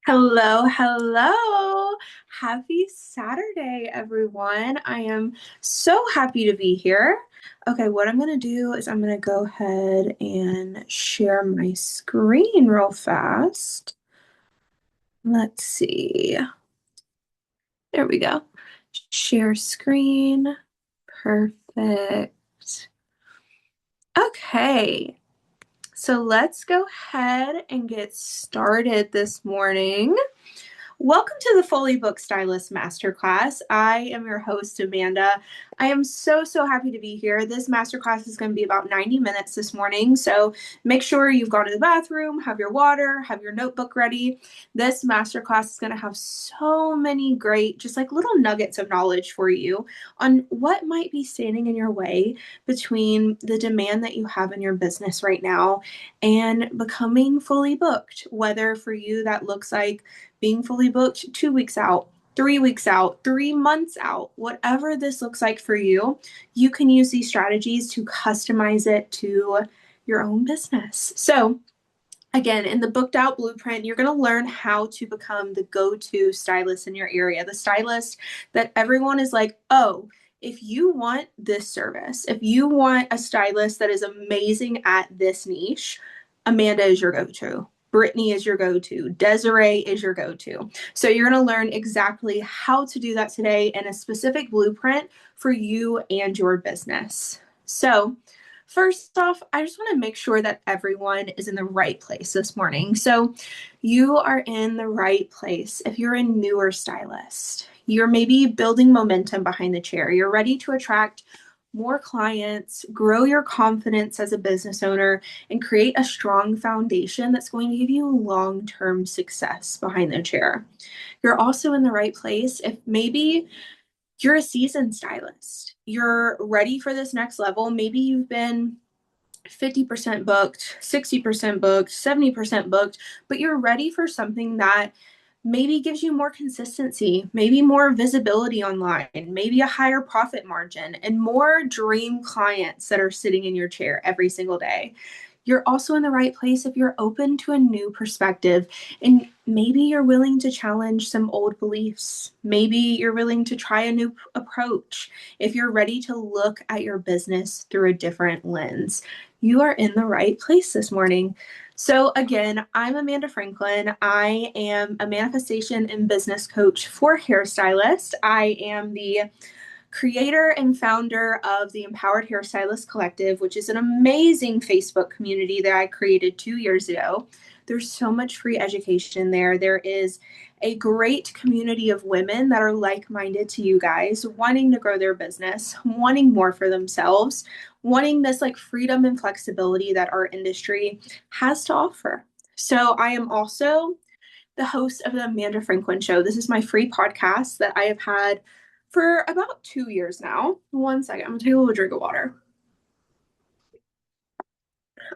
Hello, hello. Happy Saturday, everyone. I am so happy to be here. Okay, what I'm going to do is I'm going to go ahead and share my screen real fast. Let's see. There we go. Share screen. Perfect. Okay, so let's go ahead and get started this morning. Welcome to the Fully Booked Stylist Masterclass. I am your host, Amanda. I am so happy to be here. This masterclass is going to be about 90 minutes this morning, so make sure you've gone to the bathroom, have your water, have your notebook ready. This masterclass is going to have so many great, just like little nuggets of knowledge for you on what might be standing in your way between the demand that you have in your business right now and becoming fully booked, whether for you that looks like being fully booked 2 weeks out, 3 weeks out, 3 months out, whatever this looks like for you, you can use these strategies to customize it to your own business. So, again, in the booked out blueprint, you're going to learn how to become the go to stylist in your area, the stylist that everyone is like, oh, if you want this service, if you want a stylist that is amazing at this niche, Amanda is your go to. Brittany is your go to. Desiree is your go to. So you're going to learn exactly how to do that today in a specific blueprint for you and your business. So, first off, I just want to make sure that everyone is in the right place this morning. So, you are in the right place. If you're a newer stylist, you're maybe building momentum behind the chair, you're ready to attract more clients, grow your confidence as a business owner, and create a strong foundation that's going to give you long term success behind the chair. You're also in the right place if maybe you're a seasoned stylist. You're ready for this next level. Maybe you've been 50% booked, 60% booked, 70% booked, but you're ready for something that maybe gives you more consistency, maybe more visibility online, maybe a higher profit margin, and more dream clients that are sitting in your chair every single day. You're also in the right place if you're open to a new perspective and maybe you're willing to challenge some old beliefs. Maybe you're willing to try a new approach. If you're ready to look at your business through a different lens, you are in the right place this morning. So, again, I'm Amanda Franklin. I am a manifestation and business coach for hairstylists. I am the creator and founder of the Empowered Hairstylist Collective, which is an amazing Facebook community that I created 2 years ago. There's so much free education there. There is a great community of women that are like-minded to you guys, wanting to grow their business, wanting more for themselves, wanting this like freedom and flexibility that our industry has to offer. So I am also the host of the Amanda Franklin Show. This is my free podcast that I have had for about 2 years now. One second, I'm gonna take a little drink of water.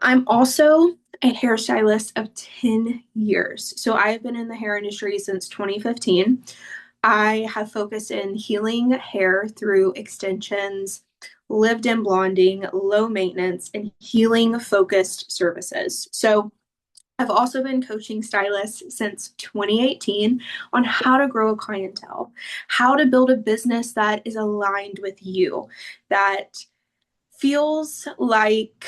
I'm also a hairstylist of 10 years. So I have been in the hair industry since 2015. I have focused in healing hair through extensions, lived in blonding, low maintenance, and healing focused services. So I've also been coaching stylists since 2018 on how to grow a clientele, how to build a business that is aligned with you, that feels like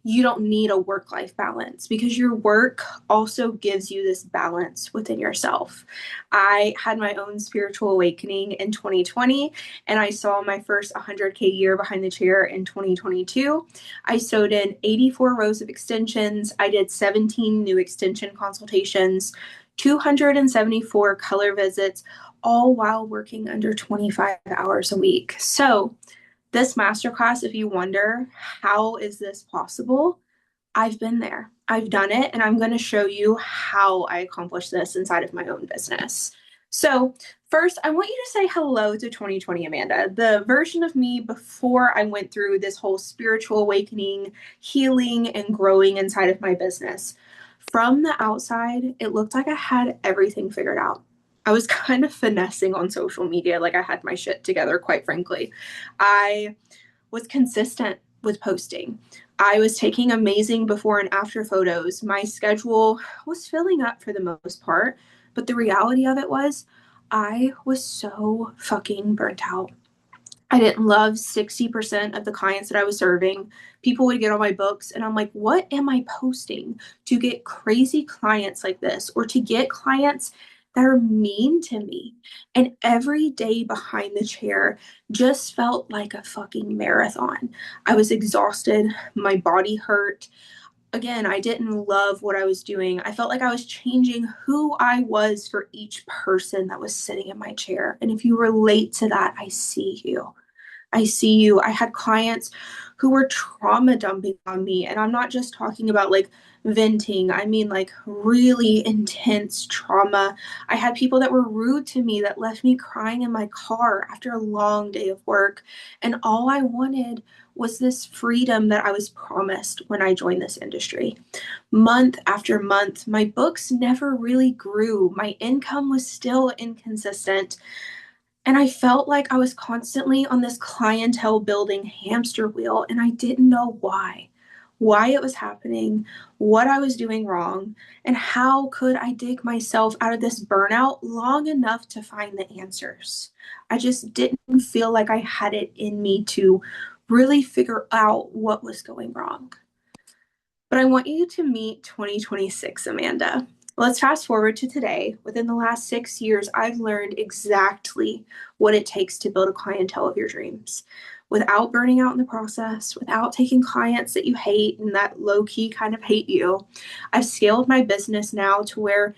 you don't need a work-life balance because your work also gives you this balance within yourself. I had my own spiritual awakening in 2020 and I saw my first 100K year behind the chair in 2022. I sewed in 84 rows of extensions. I did 17 new extension consultations, 274 color visits, all while working under 25 hours a week. So, this masterclass, if you wonder, how is this possible? I've been there. I've done it, and I'm going to show you how I accomplished this inside of my own business. So, first, I want you to say hello to 2020 Amanda, the version of me before I went through this whole spiritual awakening, healing, and growing inside of my business. From the outside, it looked like I had everything figured out. I was kind of finessing on social media, like I had my shit together, quite frankly. I was consistent with posting. I was taking amazing before and after photos. My schedule was filling up for the most part. But the reality of it was I was so fucking burnt out. I didn't love 60% of the clients that I was serving. People would get on my books, and I'm like, what am I posting to get crazy clients like this, or to get clients that are mean to me? And every day behind the chair just felt like a fucking marathon. I was exhausted. My body hurt. Again, I didn't love what I was doing. I felt like I was changing who I was for each person that was sitting in my chair. And if you relate to that, I see you. I see you. I had clients who were trauma dumping on me. And I'm not just talking about like venting, I mean like really intense trauma. I had people that were rude to me that left me crying in my car after a long day of work. And all I wanted was this freedom that I was promised when I joined this industry. Month after month, my books never really grew. My income was still inconsistent. And I felt like I was constantly on this clientele building hamster wheel, and I didn't know why it was happening, what I was doing wrong, and how could I dig myself out of this burnout long enough to find the answers. I just didn't feel like I had it in me to really figure out what was going wrong. But I want you to meet 2026, Amanda. Let's fast forward to today. Within the last 6 years, I've learned exactly what it takes to build a clientele of your dreams without burning out in the process, without taking clients that you hate and that low key kind of hate you. I've scaled my business now to where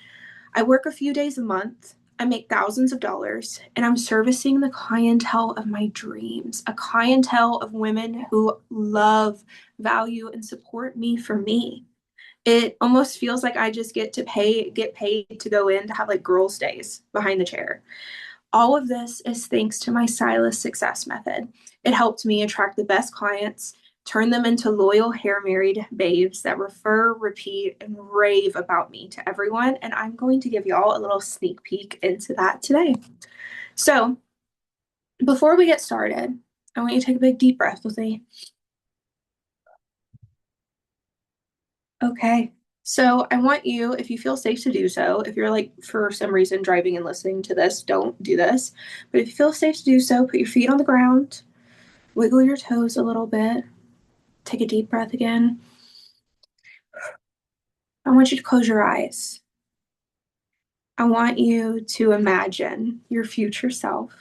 I work a few days a month. I make thousands of dollars, and I'm servicing the clientele of my dreams, a clientele of women who love, value, and support me for me. It almost feels like I just get paid to go in to have like girls' days behind the chair. All of this is thanks to my stylist success method. It helped me attract the best clients, turn them into loyal hair married babes that refer, repeat, and rave about me to everyone. And I'm going to give y'all a little sneak peek into that today. So before we get started, I want you to take a big deep breath with me. Okay. So I want you, if you feel safe to do so, if you're like for some reason driving and listening to this, don't do this. But if you feel safe to do so, put your feet on the ground, wiggle your toes a little bit, take a deep breath again. I want you to close your eyes. I want you to imagine your future self.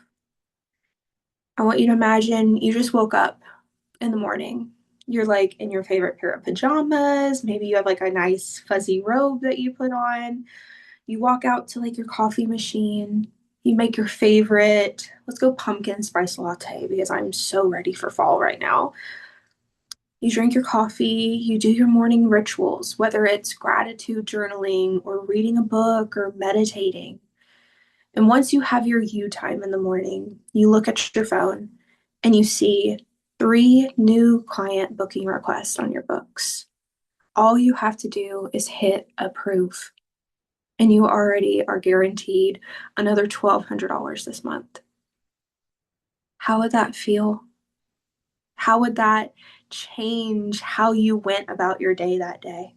I want you to imagine you just woke up in the morning. You're like in your favorite pair of pajamas. Maybe you have like a nice fuzzy robe that you put on. You walk out to like your coffee machine. You make your favorite, let's go pumpkin spice latte because I'm so ready for fall right now. You drink your coffee, you do your morning rituals, whether it's gratitude journaling or reading a book or meditating. And once you have your you time in the morning, you look at your phone and you see 3 new client booking requests on your books. All you have to do is hit approve, and you already are guaranteed another $1,200 this month. How would that feel? How would that change how you went about your day that day?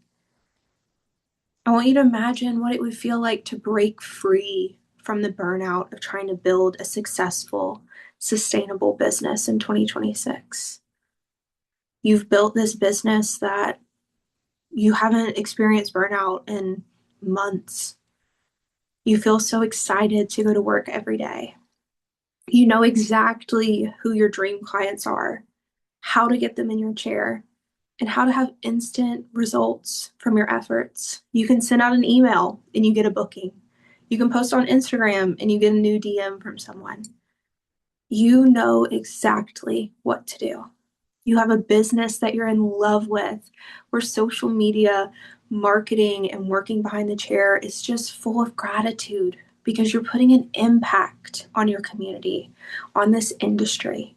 I want you to imagine what it would feel like to break free from the burnout of trying to build a successful, sustainable business in 2026. You've built this business that you haven't experienced burnout in months. You feel so excited to go to work every day. You know exactly who your dream clients are, how to get them in your chair, and how to have instant results from your efforts. You can send out an email and you get a booking. You can post on Instagram and you get a new DM from someone. You know exactly what to do. You have a business that you're in love with, where social media, marketing, and working behind the chair is just full of gratitude because you're putting an impact on your community, on this industry.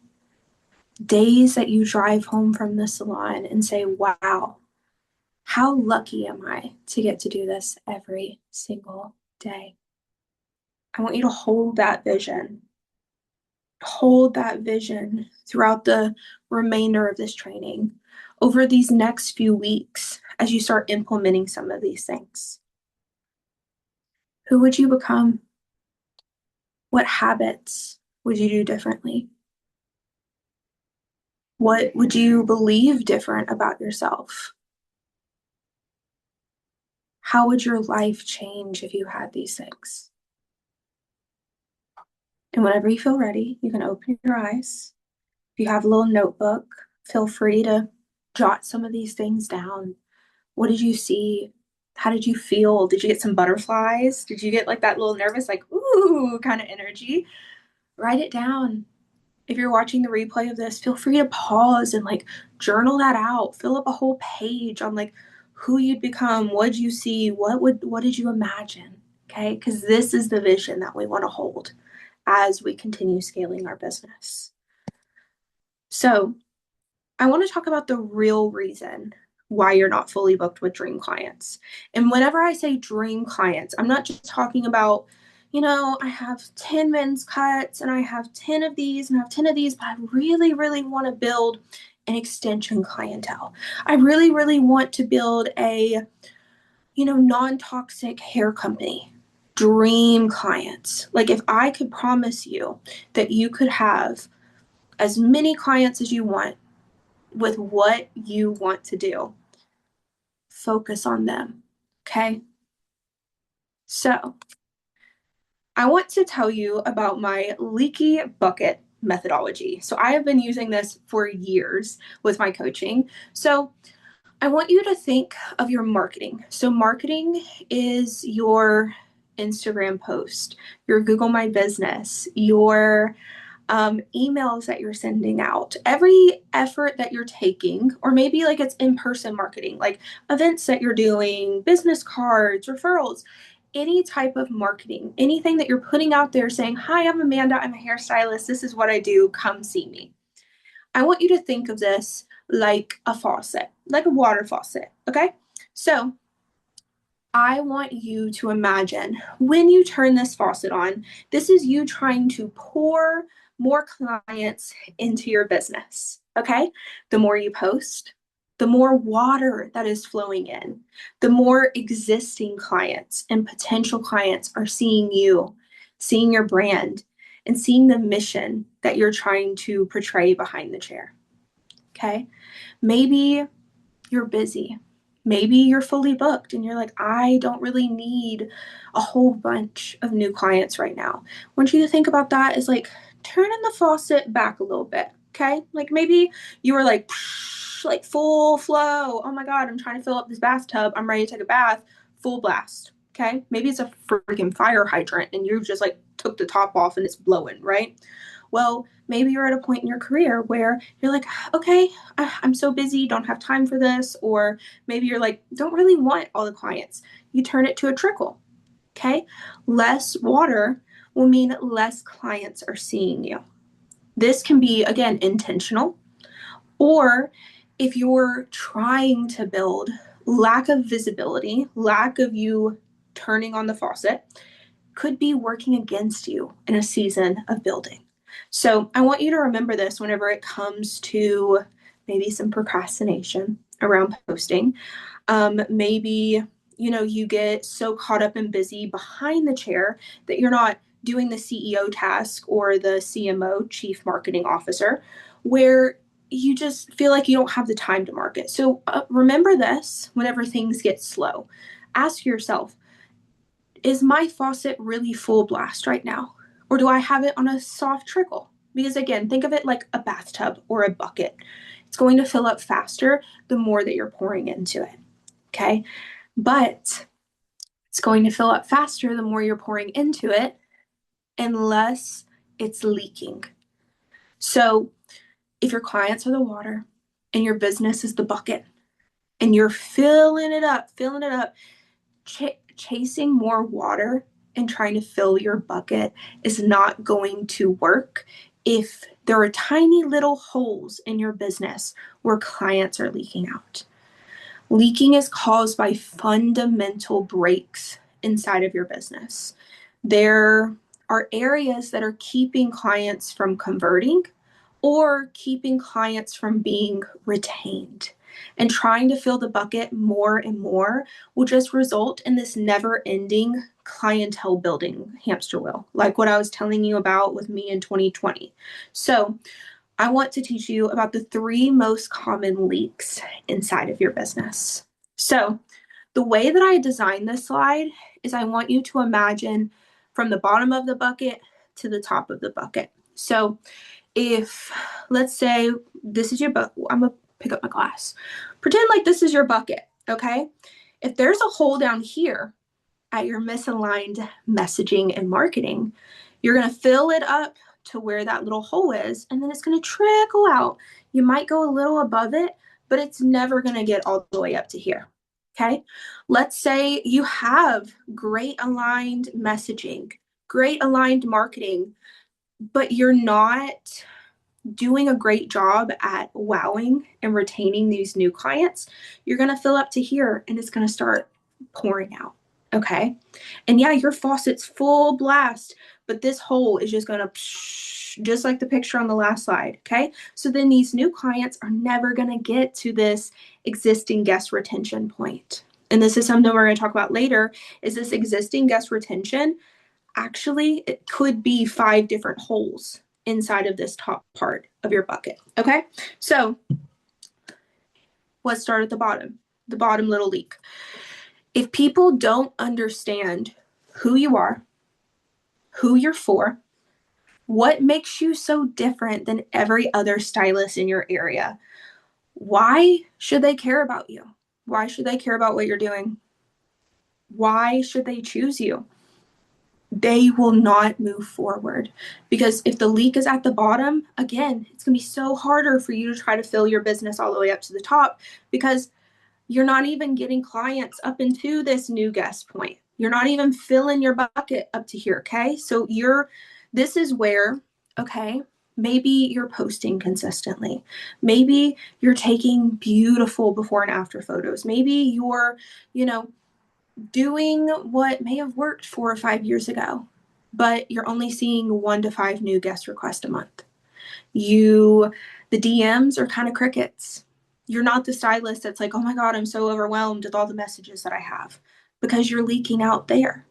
Days that you drive home from the salon and say, wow, how lucky am I to get to do this every single day? I want you to hold that vision. Hold that vision throughout the remainder of this training over these next few weeks as you start implementing some of these things. Who would you become? What habits would you do differently? What would you believe different about yourself? How would your life change if you had these things? And whenever you feel ready, you can open your eyes. If you have a little notebook, feel free to jot some of these things down. What did you see? How did you feel? Did you get some butterflies? Did you get like that little nervous, like, ooh, kind of energy? Write it down. If you're watching the replay of this, feel free to pause and like journal that out. Fill up a whole page on like who you'd become, what did you see, what did you imagine? Okay? Because this is the vision that we want to hold as we continue scaling our business. So, I want to talk about the real reason why you're not fully booked with dream clients. And whenever I say dream clients, I'm not just talking about, I have 10 men's cuts and I have 10 of these and I have 10 of these, but I really, really want to build an extension clientele. I really, really want to build a, non-toxic hair company. Dream clients. Like if I could promise you that you could have as many clients as you want with what you want to do. Focus on them. Okay. So, I want to tell you about my leaky bucket methodology. So, I have been using this for years with my coaching. So, I want you to think of your marketing. So, marketing is your Instagram post, your Google My Business, your emails that you're sending out, every effort that you're taking, or maybe like it's in person marketing, like events that you're doing, business cards, referrals, any type of marketing, anything that you're putting out there saying, hi, I'm Amanda, I'm a hairstylist, this is what I do, come see me. I want you to think of this like a faucet, like a water faucet. Okay. So I want you to imagine when you turn this faucet on, this is you trying to pour more clients into your business. Okay. The more you post, the more water that is flowing in, the more existing clients and potential clients are seeing you, seeing your brand, and seeing the mission that you're trying to portray behind the chair. Okay. Maybe you're busy. Maybe you're fully booked and you're like, I don't really need a whole bunch of new clients right now. I want you to think about that as like turning the faucet back a little bit. Okay. Like maybe you were like full flow. Oh my God, I'm trying to fill up this bathtub. I'm ready to take a bath, full blast. Okay. Maybe it's a freaking fire hydrant and you just like took the top off and it's blowing, right? Well, maybe you're at a point in your career where you're like, okay, I'm so busy, don't have time for this. Or maybe you're like, don't really want all the clients. You turn it to a trickle. Okay. Less water will mean less clients are seeing you. This can be, again, intentional. Or if you're trying to build, lack of visibility, lack of you turning on the faucet could be working against you in a season of building. So I want you to remember this whenever it comes to maybe some procrastination around posting. Maybe, you get so caught up and busy behind the chair that you're not doing the CEO task or the CMO, Chief Marketing Officer, where you just feel like you don't have the time to market. So remember this whenever things get slow. Ask yourself, is my faucet really full blast right now? Or do I have it on a soft trickle? Because again, think of it like a bathtub or a bucket. It's going to fill up faster the more that you're pouring into it. Okay. But it's going to fill up faster the more you're pouring into it, unless it's leaking. So if your clients are the water and your business is the bucket and you're filling it up, chasing more water and trying to fill your bucket is not going to work if there are tiny little holes in your business where clients are leaking out. Leaking is caused by fundamental breaks inside of your business. There are areas that are keeping clients from converting or keeping clients from being retained. And trying to fill the bucket more and more will just result in this never ending clientele building hamster wheel, like what I was telling you about with me in 2020. So I want to teach you about the 3 most common leaks inside of your business. So the way that I designed this slide is I want you to imagine from the bottom of the bucket to the top of the bucket. So if, let's say this is your bucket, I'm gonna pick up my glass. Pretend like this is your bucket, okay? If there's a hole down here at your misaligned messaging and marketing, you're gonna fill it up to where that little hole is, and then it's gonna trickle out. You might go a little above it, but it's never gonna get all the way up to here. Okay, let's say you have great aligned messaging, great aligned marketing, but you're not doing a great job at wowing and retaining these new clients. You're going to fill up to here and it's going to start pouring out. Okay. And yeah, your faucet's full blast, but this hole is just going to, just like the picture on the last slide. Okay. So then these new clients are never going to get to this existing guest retention point. And this is something we're going to talk about later, is this existing guest retention. Actually, it could be 5 different holes inside of this top part of your bucket. Okay. So let's start at the bottom little leak. If people don't understand who you are, who you're for, what makes you so different than every other stylist in your area, why should they care about you? Why should they care about what you're doing? Why should they choose you? They will not move forward, because if the leak is at the bottom, again, it's going to be so harder for you to try to fill your business all the way up to the top, because you're not even getting clients up into this new guest point. You're not even filling your bucket up to here. Okay. So this is where, okay, maybe you're posting consistently. Maybe you're taking beautiful before and after photos. Maybe you're, doing what may have worked 4 or 5 years ago, but you're only seeing 1 to 5 new guest requests a month. The DMs are kind of crickets. You're not the stylist that's like, oh my God, I'm so overwhelmed with all the messages that I have, because you're leaking out there.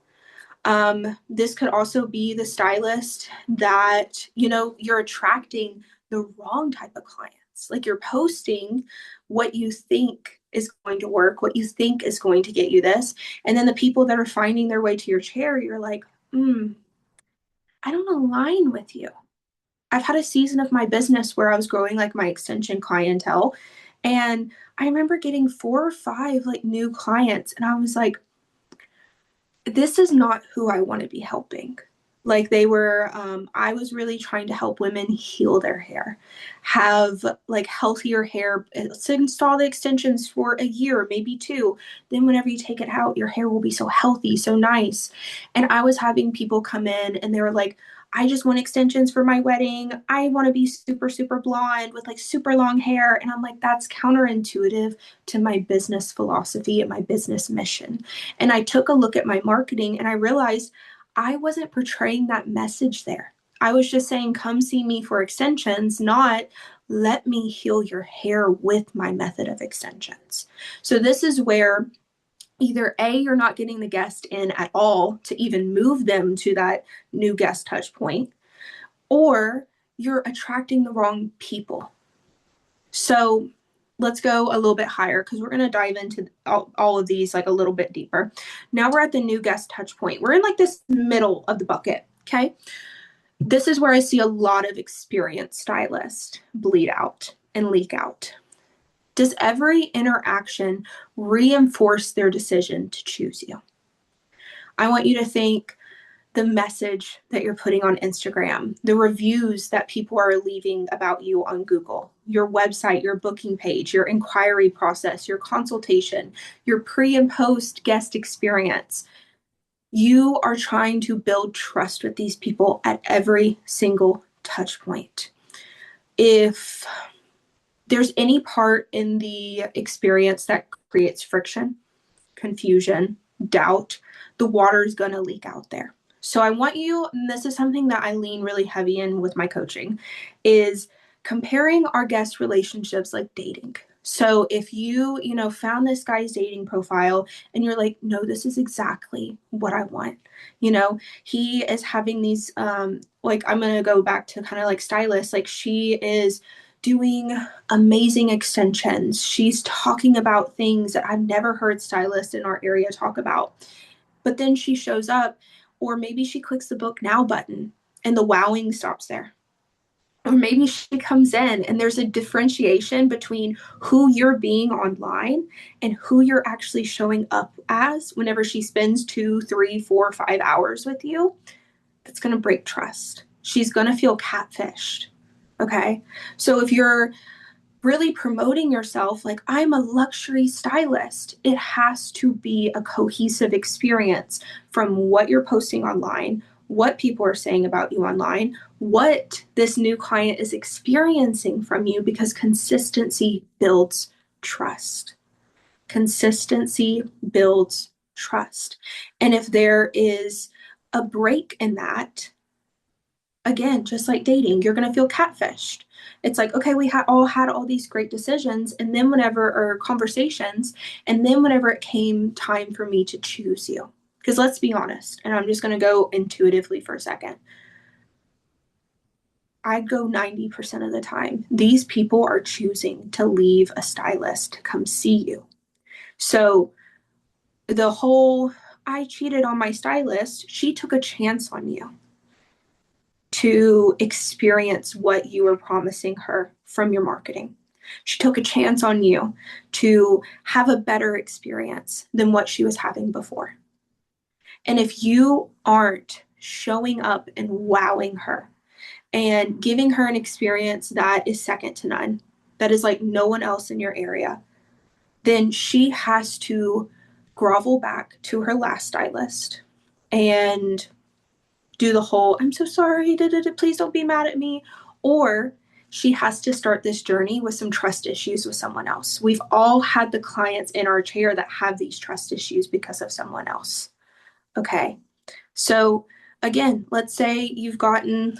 This could also be the stylist that, you're attracting the wrong type of clients. Like, you're posting what you think is going to work, what you think is going to get you this. And then the people that are finding their way to your chair, you're like, I don't align with you. I've had a season of my business where I was growing like my extension clientele. And I remember getting 4 or 5 like new clients. And I was like, this is not who I want to be helping. Like, I was really trying to help women heal their hair, have like healthier hair, to install the extensions for a year, maybe 2. Then whenever you take it out, your hair will be so healthy, so nice. And I was having people come in and they were like, I just want extensions for my wedding. I want to be super, super blonde with like super long hair. And I'm like, that's counterintuitive to my business philosophy and my business mission. And I took a look at my marketing and I realized I wasn't portraying that message there. I was just saying, come see me for extensions, not let me heal your hair with my method of extensions. So this is where either A, you're not getting the guest in at all to even move them to that new guest touch point, or you're attracting the wrong people. So let's go a little bit higher, because we're going to dive into all of these like a little bit deeper. Now we're at the new guest touch point. We're in like this middle of the bucket. Okay. This is where I see a lot of experienced stylists bleed out and leak out. Does every interaction reinforce their decision to choose you? I want you to think the message that you're putting on Instagram, the reviews that people are leaving about you on Google, your website, your booking page, your inquiry process, your consultation, your pre and post guest experience. You are trying to build trust with these people at every single touch point. If there's any part in the experience that creates friction, confusion, doubt, the water is going to leak out there. So I want you, and this is something that I lean really heavy in with my coaching, is comparing our guest relationships like dating. So if you found this guy's dating profile and you're like, no, this is exactly what I want. He is having these, like, I'm going to go back to kind of like stylists. Like, she is doing amazing extensions. She's talking about things that I've never heard stylists in our area talk about. But then she shows up, or maybe she clicks the book now button and the wowing stops there. Or maybe she comes in and there's a differentiation between who you're being online and who you're actually showing up as whenever she spends 2, 3, 4, 5 hours with you. That's going to break trust. She's going to feel catfished. Okay. So if you're really promoting yourself like, I'm a luxury stylist, it has to be a cohesive experience from what you're posting online, what people are saying about you online, what this new client is experiencing from you, because consistency builds trust. Consistency builds trust. And if there is a break in that, again, just like dating, you're going to feel catfished. It's like, okay, we all had all these great decisions, and then or conversations, and then whenever it came time for me to choose you, because let's be honest, and I'm just going to go intuitively for a second. I'd go 90% of the time, these people are choosing to leave a stylist to come see you. So the whole, I cheated on my stylist, she took a chance on you to experience what you were promising her from your marketing. She took a chance on you to have a better experience than what she was having before. And if you aren't showing up and wowing her and giving her an experience that is second to none, that is like no one else in your area, then she has to grovel back to her last stylist and do the whole, I'm so sorry, please don't be mad at me. Or she has to start this journey with some trust issues with someone else. We've all had the clients in our chair that have these trust issues because of someone else. Okay. So again, let's say you've gotten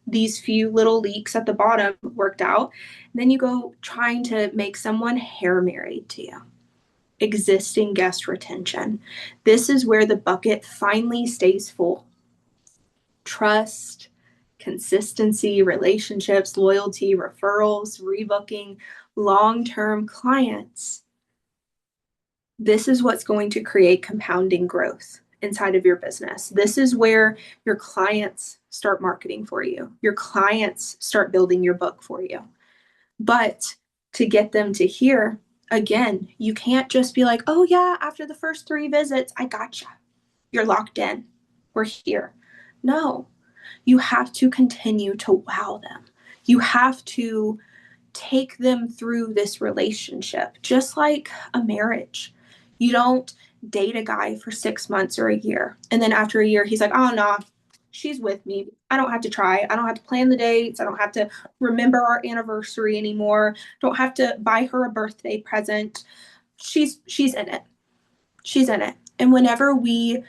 these few little leaks at the bottom worked out. Then you go trying to make someone hair married to you. Existing guest retention. This is where the bucket finally stays full. Trust, consistency, relationships, loyalty, referrals, rebooking, long-term clients. This is what's going to create compounding growth inside of your business. This is where your clients start marketing for you. Your clients start building your book for you. But to get them to hear, again, you can't just be like, oh yeah, after the first 3 visits, I gotcha. You're locked in. We're here. No, you have to continue to wow them. You have to take them through this relationship, just like a marriage. You don't date a guy for 6 months or a year, and then after a year, he's like, oh, no, she's with me. I don't have to try. I don't have to plan the dates. I don't have to remember our anniversary anymore. Don't have to buy her a birthday present. She's in it. She's in it. And whenever we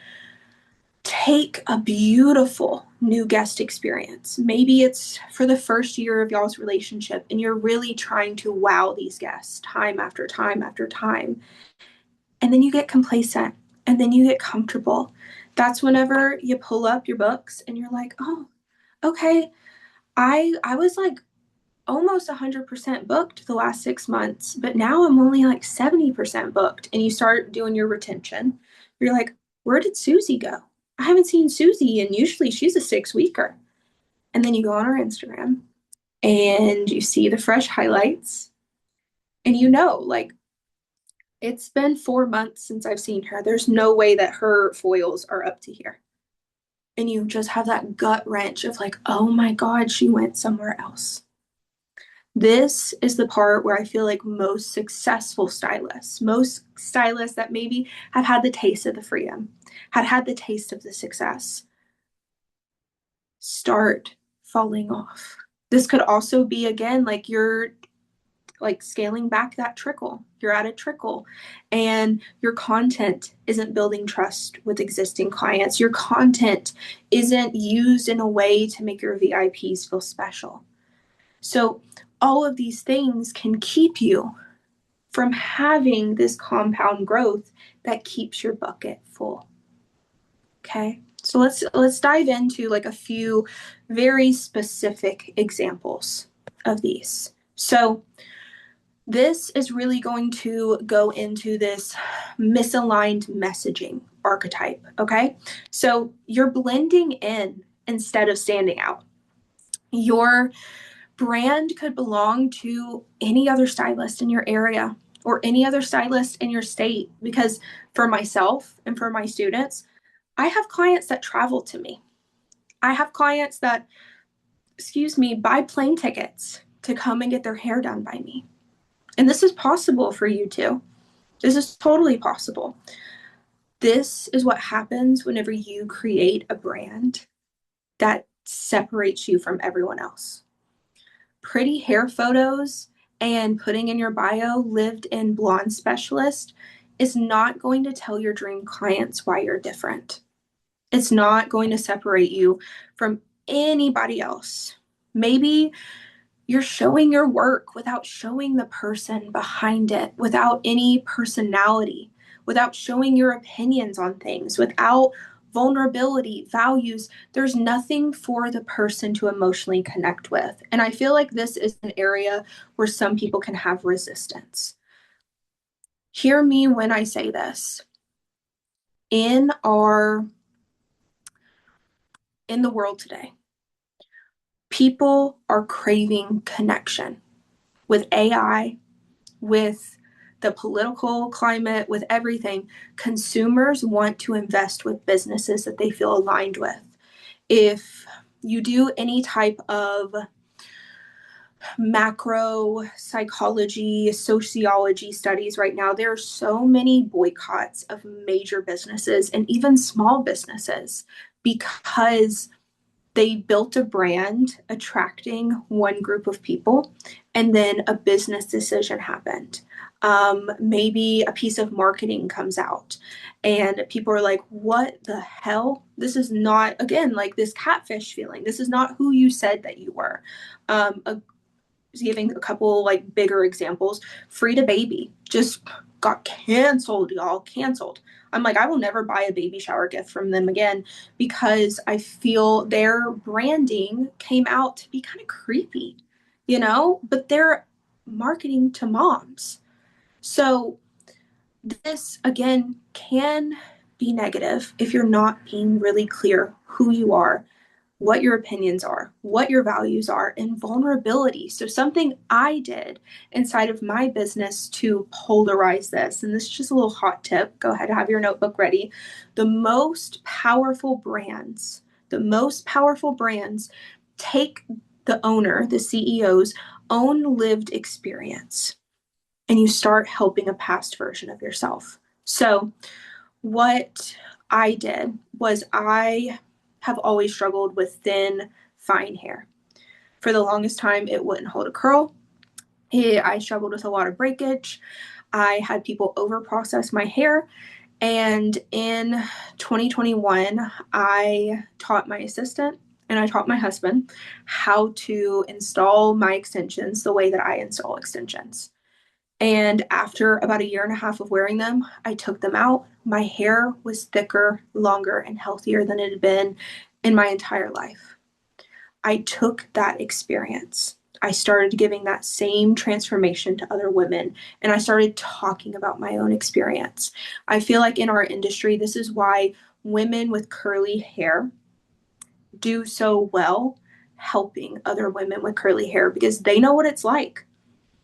take a beautiful new guest experience. Maybe it's for the first year of y'all's relationship and you're really trying to wow these guests time after time after time. And then you get complacent and then you get comfortable. That's whenever you pull up your books and you're like, oh, okay, I was like almost 100% booked the last 6 months, but now I'm only like 70% booked. And you start doing your retention. You're like, where did Susie go? I haven't seen Susie, and usually she's a 6-weeker. And then you go on her Instagram and you see the fresh highlights, and like, it's been 4 months since I've seen her. There's no way that her foils are up to here. And you just have that gut wrench of like, oh my God, she went somewhere else. This is the part where I feel like most successful stylists, most stylists that maybe have had the taste of the freedom, had the taste of the success, start falling off. This could also be, again, like you're like scaling back that trickle. You're at a trickle and your content isn't building trust with existing clients. Your content isn't used in a way to make your VIPs feel special. So all of these things can keep you from having this compound growth that keeps your bucket full. Okay, so let's dive into like a few very specific examples of these. So this is really going to go into this misaligned messaging archetype. Okay, so you're blending in instead of standing out. Your brand could belong to any other stylist in your area or any other stylist in your state, because for myself and for my students, I have clients that travel to me. I have clients that, buy plane tickets to come and get their hair done by me. And this is possible for you too. This is totally possible. This is what happens whenever you create a brand that separates you from everyone else. Pretty hair photos and putting in your bio lived in blonde specialist is not going to tell your dream clients why you're different. It's not going to separate you from anybody else. Maybe you're showing your work without showing the person behind it, without any personality, without showing your opinions on things, without vulnerability, values. There's nothing for the person to emotionally connect with. And I feel like this is an area where some people can have resistance. Hear me when I say this. In the world today, people are craving connection with AI, with the political climate, with everything. Consumers want to invest with businesses that they feel aligned with. If you do any type of macro psychology, sociology studies right now, there are so many boycotts of major businesses and even small businesses because they built a brand attracting one group of people, and then a business decision happened. Maybe a piece of marketing comes out and people are like, what the hell? This is not, again, like this catfish feeling. This is not who you said that you were. Giving a couple like bigger examples, Frida Baby just got canceled, y'all, canceled. I'm like, I will never buy a baby shower gift from them again because I feel their branding came out to be kind of creepy, but they're marketing to moms. So this again can be negative if you're not being really clear who you are, what your opinions are, what your values are, and vulnerability. So something I did inside of my business to polarize this, and this is just a little hot tip, go ahead and have your notebook ready. The most powerful brands take the owner, the CEO's own lived experience, and you start helping a past version of yourself. So what I did was I have always struggled with thin, fine hair. For the longest time, it wouldn't hold a curl. I struggled with a lot of breakage. I had people overprocess my hair. And in 2021, I taught my assistant and I taught my husband how to install my extensions the way that I install extensions. And after about a year and a half of wearing them, I took them out. My hair was thicker, longer, and healthier than it had been in my entire life. I took that experience. I started giving that same transformation to other women, and I started talking about my own experience. I feel like in our industry, this is why women with curly hair do so well helping other women with curly hair, because they know what it's like.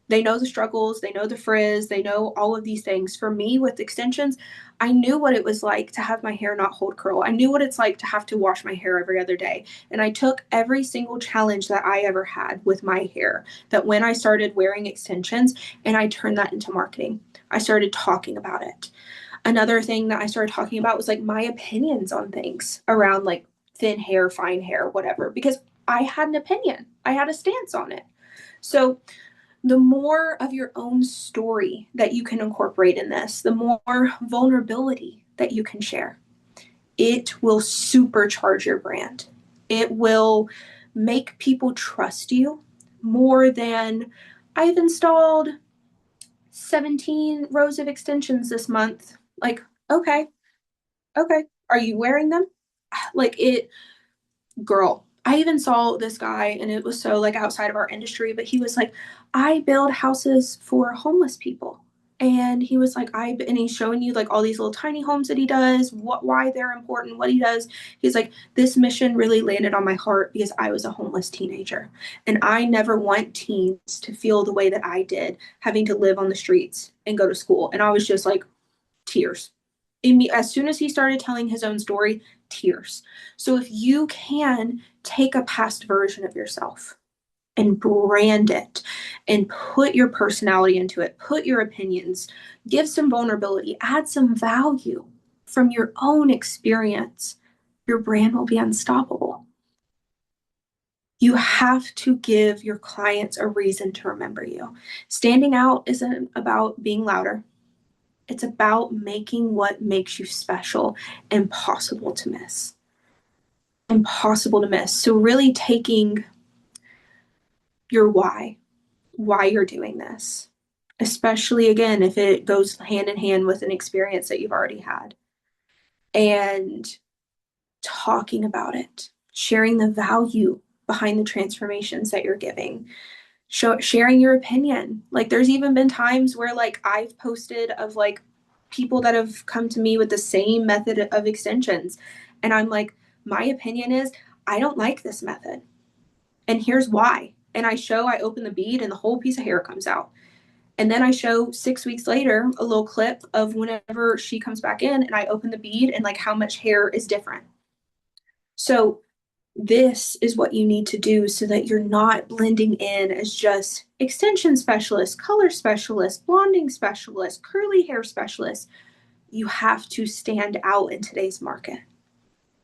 They know the struggles, they know the frizz, they know all of these things. For me with extensions, I knew what it was like to have my hair not hold curl. I knew what it's like to have to wash my hair every other day. And I took every single challenge that I ever had with my hair, that when I started wearing extensions, and I turned that into marketing. I started talking about it. Another thing that I started talking about was like my opinions on things around like thin hair, fine hair, whatever, because I had an opinion. I had a stance on it. So the more of your own story that you can incorporate in this, the more vulnerability that you can share, it will supercharge your brand. It will make people trust you more than I've installed 17 rows of extensions this month. Like, okay, okay. Are you wearing them? Like it, girl. I even saw this guy and it was so like outside of our industry, but he was like, I build houses for homeless people. And he was like, and he's showing you like all these little tiny homes that he does, why they're important, what he does. He's like, this mission really landed on my heart because I was a homeless teenager. And I never want teens to feel the way that I did, having to live on the streets and go to school. And I was just like, tears. As soon as he started telling his own story, tears. So if you can take a past version of yourself and brand it and put your personality into it, put your opinions, give some vulnerability, add some value from your own experience, your brand will be unstoppable. You have to give your clients a reason to remember you. Standing out isn't about being louder. It's about making what makes you special impossible to miss. Impossible to miss. So really taking your why you're doing this, especially again, if it goes hand in hand with an experience that you've already had, and talking about it, sharing the value behind the transformations that you're giving, sharing your opinion. Like there's even been times where like I've posted of like people that have come to me with the same method of extensions. And I'm like, my opinion is I don't like this method. And here's why. And I open the bead and the whole piece of hair comes out. And then I show 6 weeks later a little clip of whenever she comes back in and I open the bead and like how much hair is different. So this is what you need to do so that you're not blending in as just extension specialist, color specialist, blonding specialist, curly hair specialist. You have to stand out in today's market.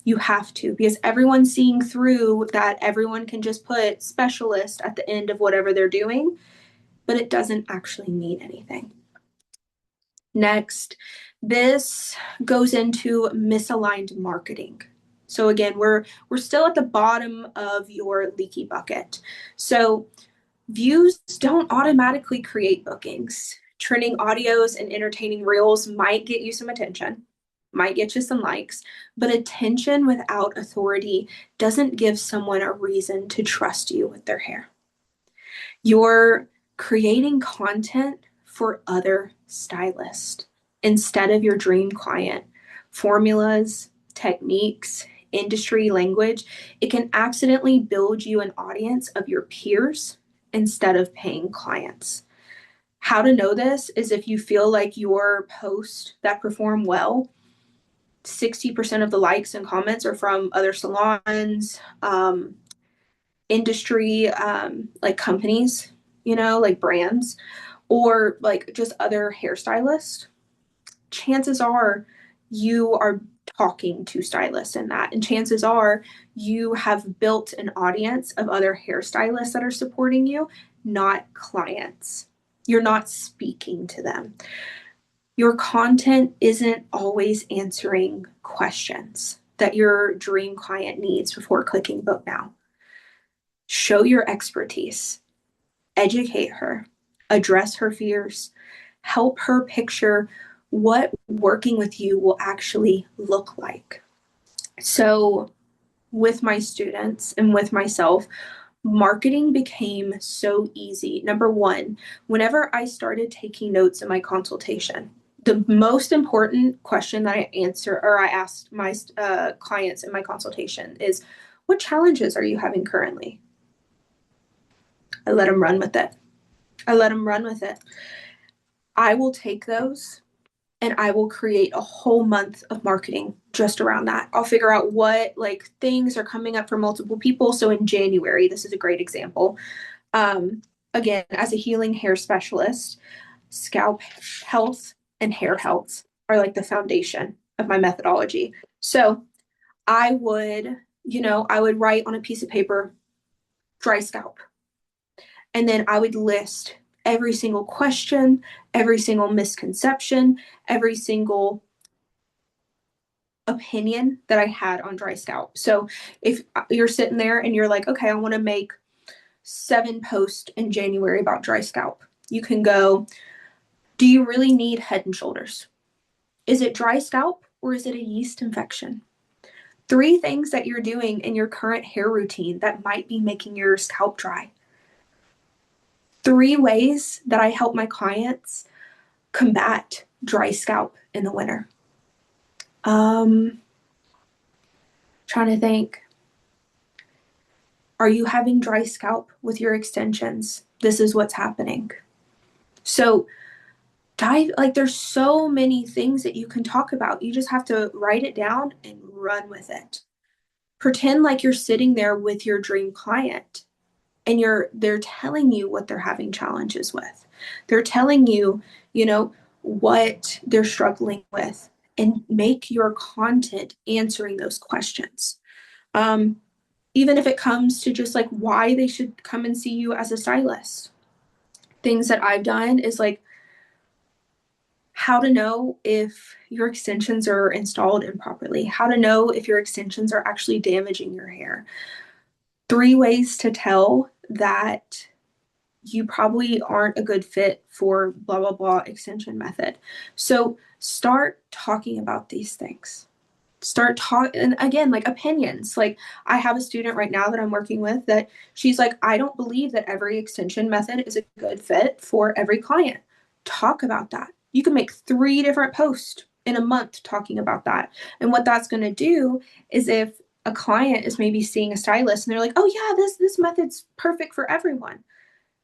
You have to, because everyone's seeing through that everyone can just put specialist at the end of whatever they're doing, but it doesn't actually mean anything. Next, this goes into misaligned marketing. So again, we're still at the bottom of your leaky bucket. So views don't automatically create bookings. Trending audios and entertaining reels might get you some attention, might get you some likes, but attention without authority doesn't give someone a reason to trust you with their hair. You're creating content for other stylists instead of your dream client. Formulas, techniques, industry language, it can accidentally build you an audience of your peers instead of paying clients. How to know this is if you feel like your posts that perform well, 60% of the likes and comments are from other salons, industry, like companies, like brands, or like just other hairstylists, chances are you are talking to stylists in that. And chances are you have built an audience of other hairstylists that are supporting you, not clients. You're not speaking to them. Your content isn't always answering questions that your dream client needs before clicking book now. Show your expertise, educate her, address her fears, help her picture what working with you will actually look like. So, with my students and with myself, marketing became so easy. Number one, whenever I started taking notes in my consultation, the most important question that I asked my clients in my consultation is, what challenges are you having currently? I let them run with it. I will take those and I will create a whole month of marketing just around that. I'll figure out what like things are coming up for multiple people. So in January, this is a great example. Again, as a healing hair specialist, scalp health and hair health are like the foundation of my methodology. So I would, I would write on a piece of paper, dry scalp. And then I would list every single question, every single misconception, every single opinion that I had on dry scalp. So if you're sitting there and you're like, okay, I want to make 7 posts in January about dry scalp, you can go, Do you really need Head and Shoulders? Is it dry scalp or is it a yeast infection? 3 things that you're doing in your current hair routine that might be making your scalp dry. 3 ways that I help my clients combat dry scalp in the winter. Trying to think. Are you having dry scalp with your extensions? This is what's happening. So there's so many things that you can talk about. You just have to write it down and run with it. Pretend like you're sitting there with your dream client and they're telling you what they're having challenges with. They're telling you, what they're struggling with, and make your content answering those questions. Even if it comes to just like why they should come and see you as a stylist. Things that I've done is like how to know if your extensions are installed improperly, how to know if your extensions are actually damaging your hair. 3 ways to tell that you probably aren't a good fit for blah, blah, blah extension method. So start talking about these things. Start talking, and again, like opinions. Like I have a student right now that I'm working with that she's like, I don't believe that every extension method is a good fit for every client. Talk about that. You can make 3 different posts in a month talking about that. And what that's going to do is if a client is maybe seeing a stylist and they're like, oh yeah, this method's perfect for everyone,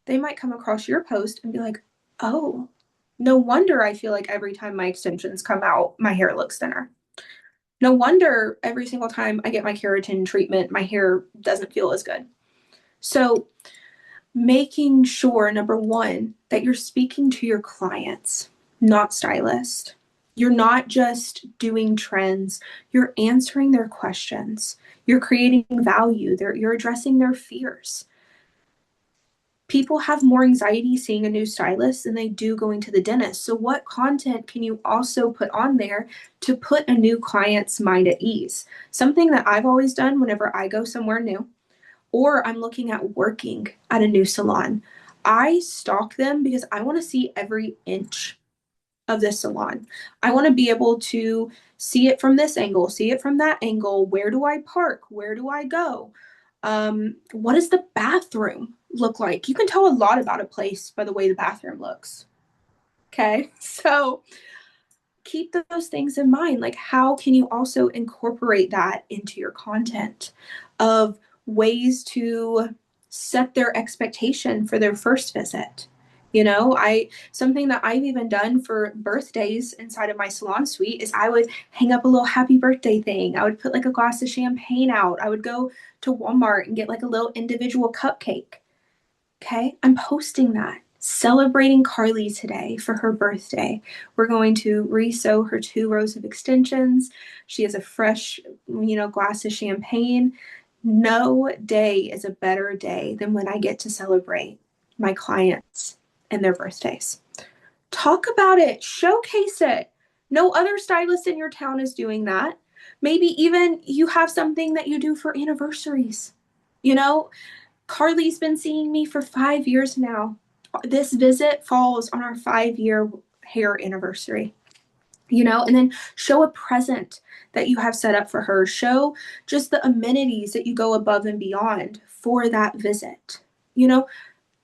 they might come across your post and be like, oh, no wonder I feel like every time my extensions come out, my hair looks thinner. No wonder every single time I get my keratin treatment, my hair doesn't feel as good. So making sure, number 1, that you're speaking to your clients, not stylists. You're not just doing trends. You're answering their questions. You're creating value. You're addressing their fears. People have more anxiety seeing a new stylist than they do going to the dentist. So what content can you also put on there to put a new client's mind at ease? Something that I've always done whenever I go somewhere new or I'm looking at working at a new salon, I stalk them because I want to see every inch of this salon. I want to be able to see it from this angle, see it from that angle. Where do I park? Where do I go? What does the bathroom look like? You can tell a lot about a place by the way the bathroom looks. Okay, so keep those things in mind. Like, how can you also incorporate that into your content of ways to set their expectation for their first visit? Something that I've even done for birthdays inside of my salon suite is I would hang up a little happy birthday thing. I would put like a glass of champagne out. I would go to Walmart and get like a little individual cupcake. Okay, I'm posting that. Celebrating Carly today for her birthday. We're going to re-sew her 2 rows of extensions. She has a fresh, glass of champagne. No day is a better day than when I get to celebrate my clients and their birthdays. Talk about it, showcase it. No other stylist in your town is doing that. Maybe even you have something that you do for anniversaries. Carly's been seeing me for 5 years now. This visit falls on our 5-year hair anniversary. And then show a present that you have set up for her. Show just the amenities that you go above and beyond for that visit.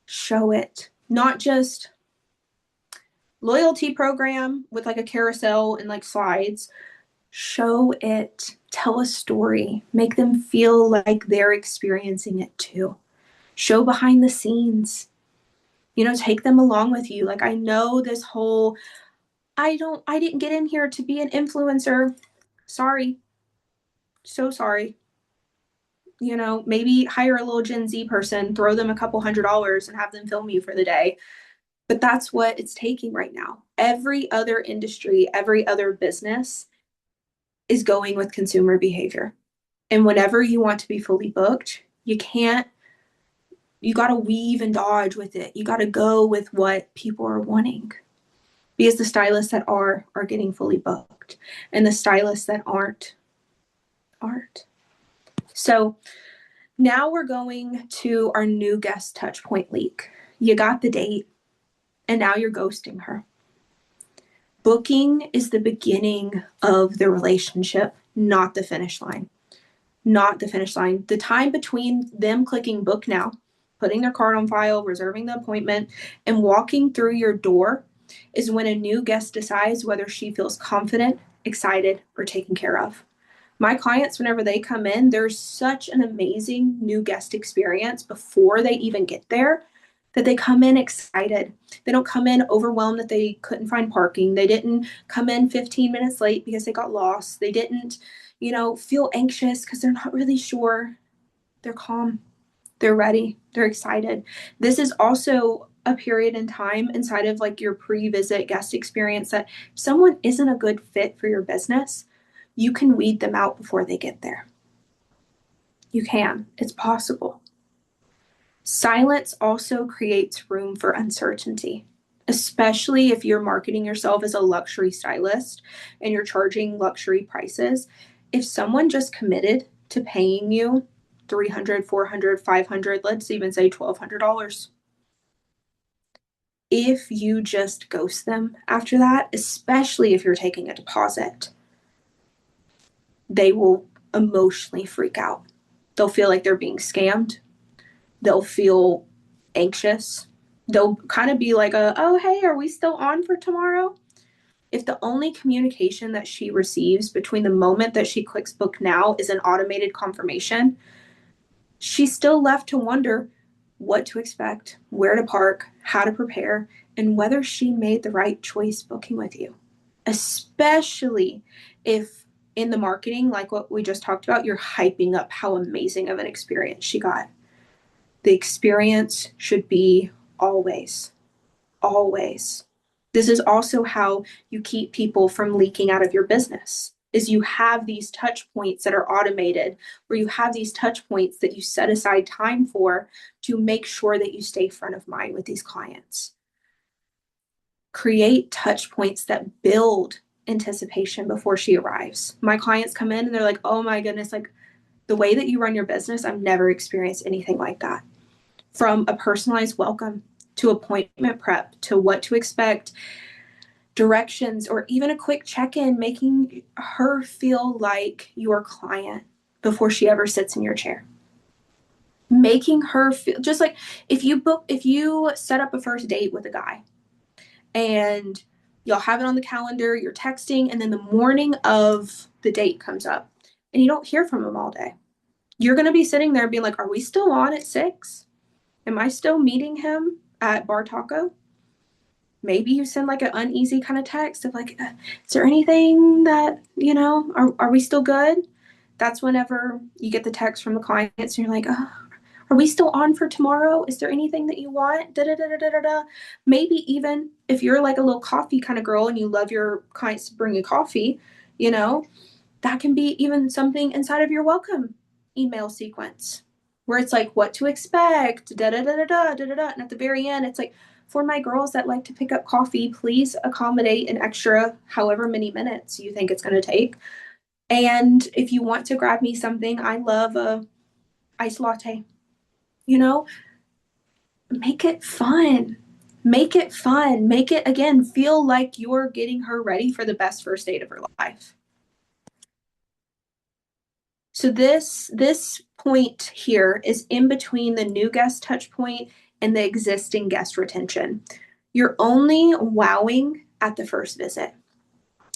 Show it. Not just loyalty program with like a carousel and like slides. Show it. Tell a story. Make them feel like they're experiencing it too. Show behind the scenes. Take them along with you. Like, I know this whole, I didn't get in here to be an influencer. Sorry. So sorry. Maybe hire a little Gen Z person, throw them a couple $100 and have them film you for the day. But that's what it's taking right now. Every other industry, every other business is going with consumer behavior. And whenever you want to be fully booked, you got to weave and dodge with it. You got to go with what people are wanting. Because the stylists that are getting fully booked. And the stylists that aren't. So now we're going to our new guest touch point leak. You got the date, and now you're ghosting her. Booking is the beginning of the relationship, not the finish line. Not the finish line. The time between them clicking book now, putting their card on file, reserving the appointment, and walking through your door is when a new guest decides whether she feels confident, excited, or taken care of. My clients, whenever they come in, there's such an amazing new guest experience before they even get there that they come in excited. They don't come in overwhelmed that they couldn't find parking. They didn't come in 15 minutes late because they got lost. They didn't, feel anxious because they're not really sure. They're calm. They're ready. They're excited. This is also a period in time inside of like your pre-visit guest experience that if someone isn't a good fit for your business, you can weed them out before they get there. You can. It's possible. Silence also creates room for uncertainty, especially if you're marketing yourself as a luxury stylist and you're charging luxury prices. If someone just committed to paying you $300, $400, $500, let's even say $1,200, if you just ghost them after that, especially if you're taking a deposit, they will emotionally freak out. They'll feel like they're being scammed. They'll feel anxious. They'll kind of be like, oh, hey, are we still on for tomorrow? If the only communication that she receives between the moment that she clicks book now is an automated confirmation, she's still left to wonder what to expect, where to park, how to prepare, and whether she made the right choice booking with you. Especially if in the marketing, like what we just talked about, you're hyping up how amazing of an experience she got. The experience should be always, always. This is also how you keep people from leaking out of your business, is you have these touch points that are automated, where you have these touch points that you set aside time for to make sure that you stay front of mind with these clients. Create touch points that build anticipation before she arrives. My clients come in and they're like, oh my goodness, like the way that you run your business, I've never experienced anything like that. From a personalized welcome to appointment prep to what to expect, directions, or even a quick check-in, making her feel like your client before she ever sits in your chair. Making her feel just like if you set up a first date with a guy and y'all have it on the calendar, you're texting, and then the morning of the date comes up and you don't hear from him all day. You're going to be sitting there being like, are we still on at 6? Am I still meeting him at Bar Taco? Maybe you send like an uneasy kind of text of like, is there anything that, are we still good? That's whenever you get the text from the clients and you're like, are we still on for tomorrow? Is there anything that you want? Da, da, da, da, da, da. Maybe even if you're like a little coffee kind of girl and you love your clients to bring you coffee, that can be even something inside of your welcome email sequence where it's like what to expect, da da da da da da da da. And at the very end, it's like, for my girls that like to pick up coffee, please accommodate an extra however many minutes you think it's going to take. And if you want to grab me something, I love a iced latte. Make it fun. Make it fun. Make it, again, feel like you're getting her ready for the best first date of her life. So this point here is in between the new guest touch point and the existing guest retention. You're only wowing at the first visit.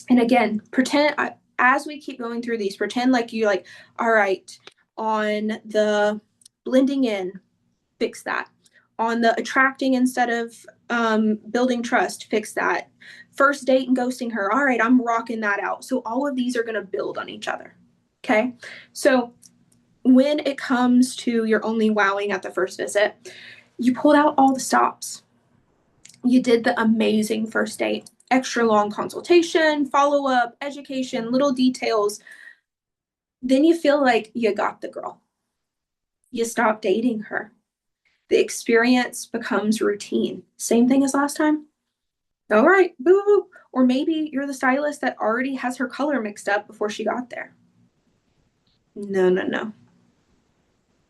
And again, pretend as we keep going through these, pretend like you're like, all right, on the blending in, fix that. On the attracting instead of building trust, fix that. First date and ghosting her, all right, I'm rocking that out. So all of these are going to build on each other. Okay, so when it comes to your only wowing at the first visit, you pulled out all the stops. You did the amazing first date, extra long consultation, follow-up, education, little details. Then you feel like you got the girl. You stop dating her. The experience becomes routine. Same thing as last time. All right, boo. Or maybe you're the stylist that already has her color mixed up before she got there. No, no, no.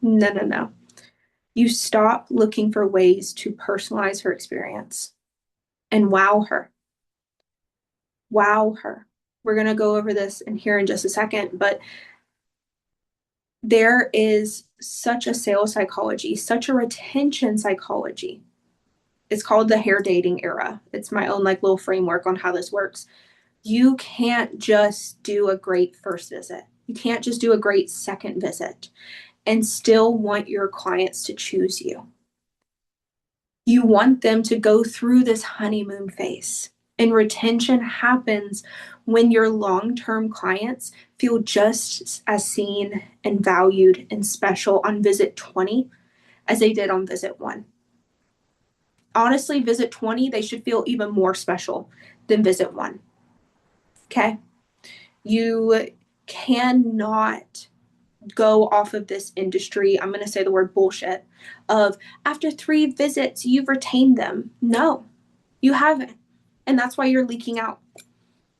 No, no, no. You stop looking for ways to personalize her experience and wow her. Wow her. We're going to go over this in here in just a second, but there is such a sales psychology, such a retention psychology. It's called the hair dating era. It's my own like little framework on how this works. You can't just do a great first visit. You can't just do a great second visit and still want your clients to choose you. You want them to go through this honeymoon phase. And retention happens when your long-term clients feel just as seen and valued and special on visit 20 as they did on visit 1. Honestly, visit 20, they should feel even more special than visit 1. Okay? You cannot go off of this industry, I'm going to say the word bullshit, of after 3 visits, you've retained them. No, you haven't. And that's why you're leaking out.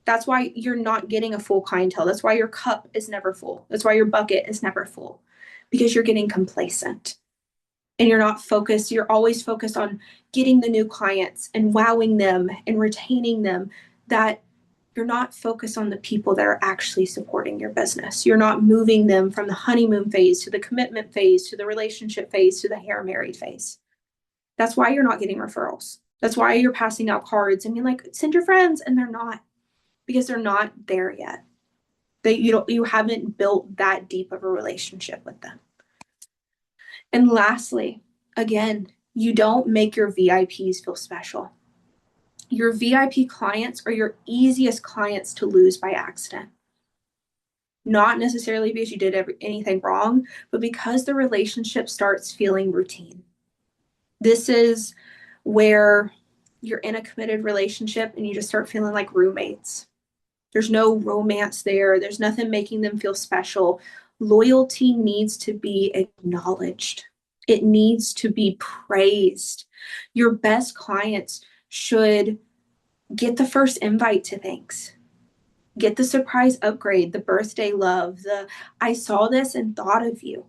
That's why you're not getting a full clientele. That's why your cup is never full. That's why your bucket is never full, because you're getting complacent and you're not focused. You're always focused on getting the new clients and wowing them and retaining them, that you're not focused on the people that are actually supporting your business. You're not moving them from the honeymoon phase to the commitment phase to the relationship phase to the hair married phase. That's why you're not getting referrals. That's why you're passing out cards and being like, send your friends, and they're not, because they're not there yet. You haven't built that deep of a relationship with them. And lastly, again, you don't make your VIPs feel special. Your VIP clients are your easiest clients to lose by accident. Not necessarily because you did anything wrong, but because the relationship starts feeling routine. This is where you're in a committed relationship and you just start feeling like roommates. There's no romance there. There's nothing making them feel special. Loyalty needs to be acknowledged. It needs to be praised. Your best clients should get the first invite to things. Get the surprise upgrade, the birthday love, the I saw this and thought of you.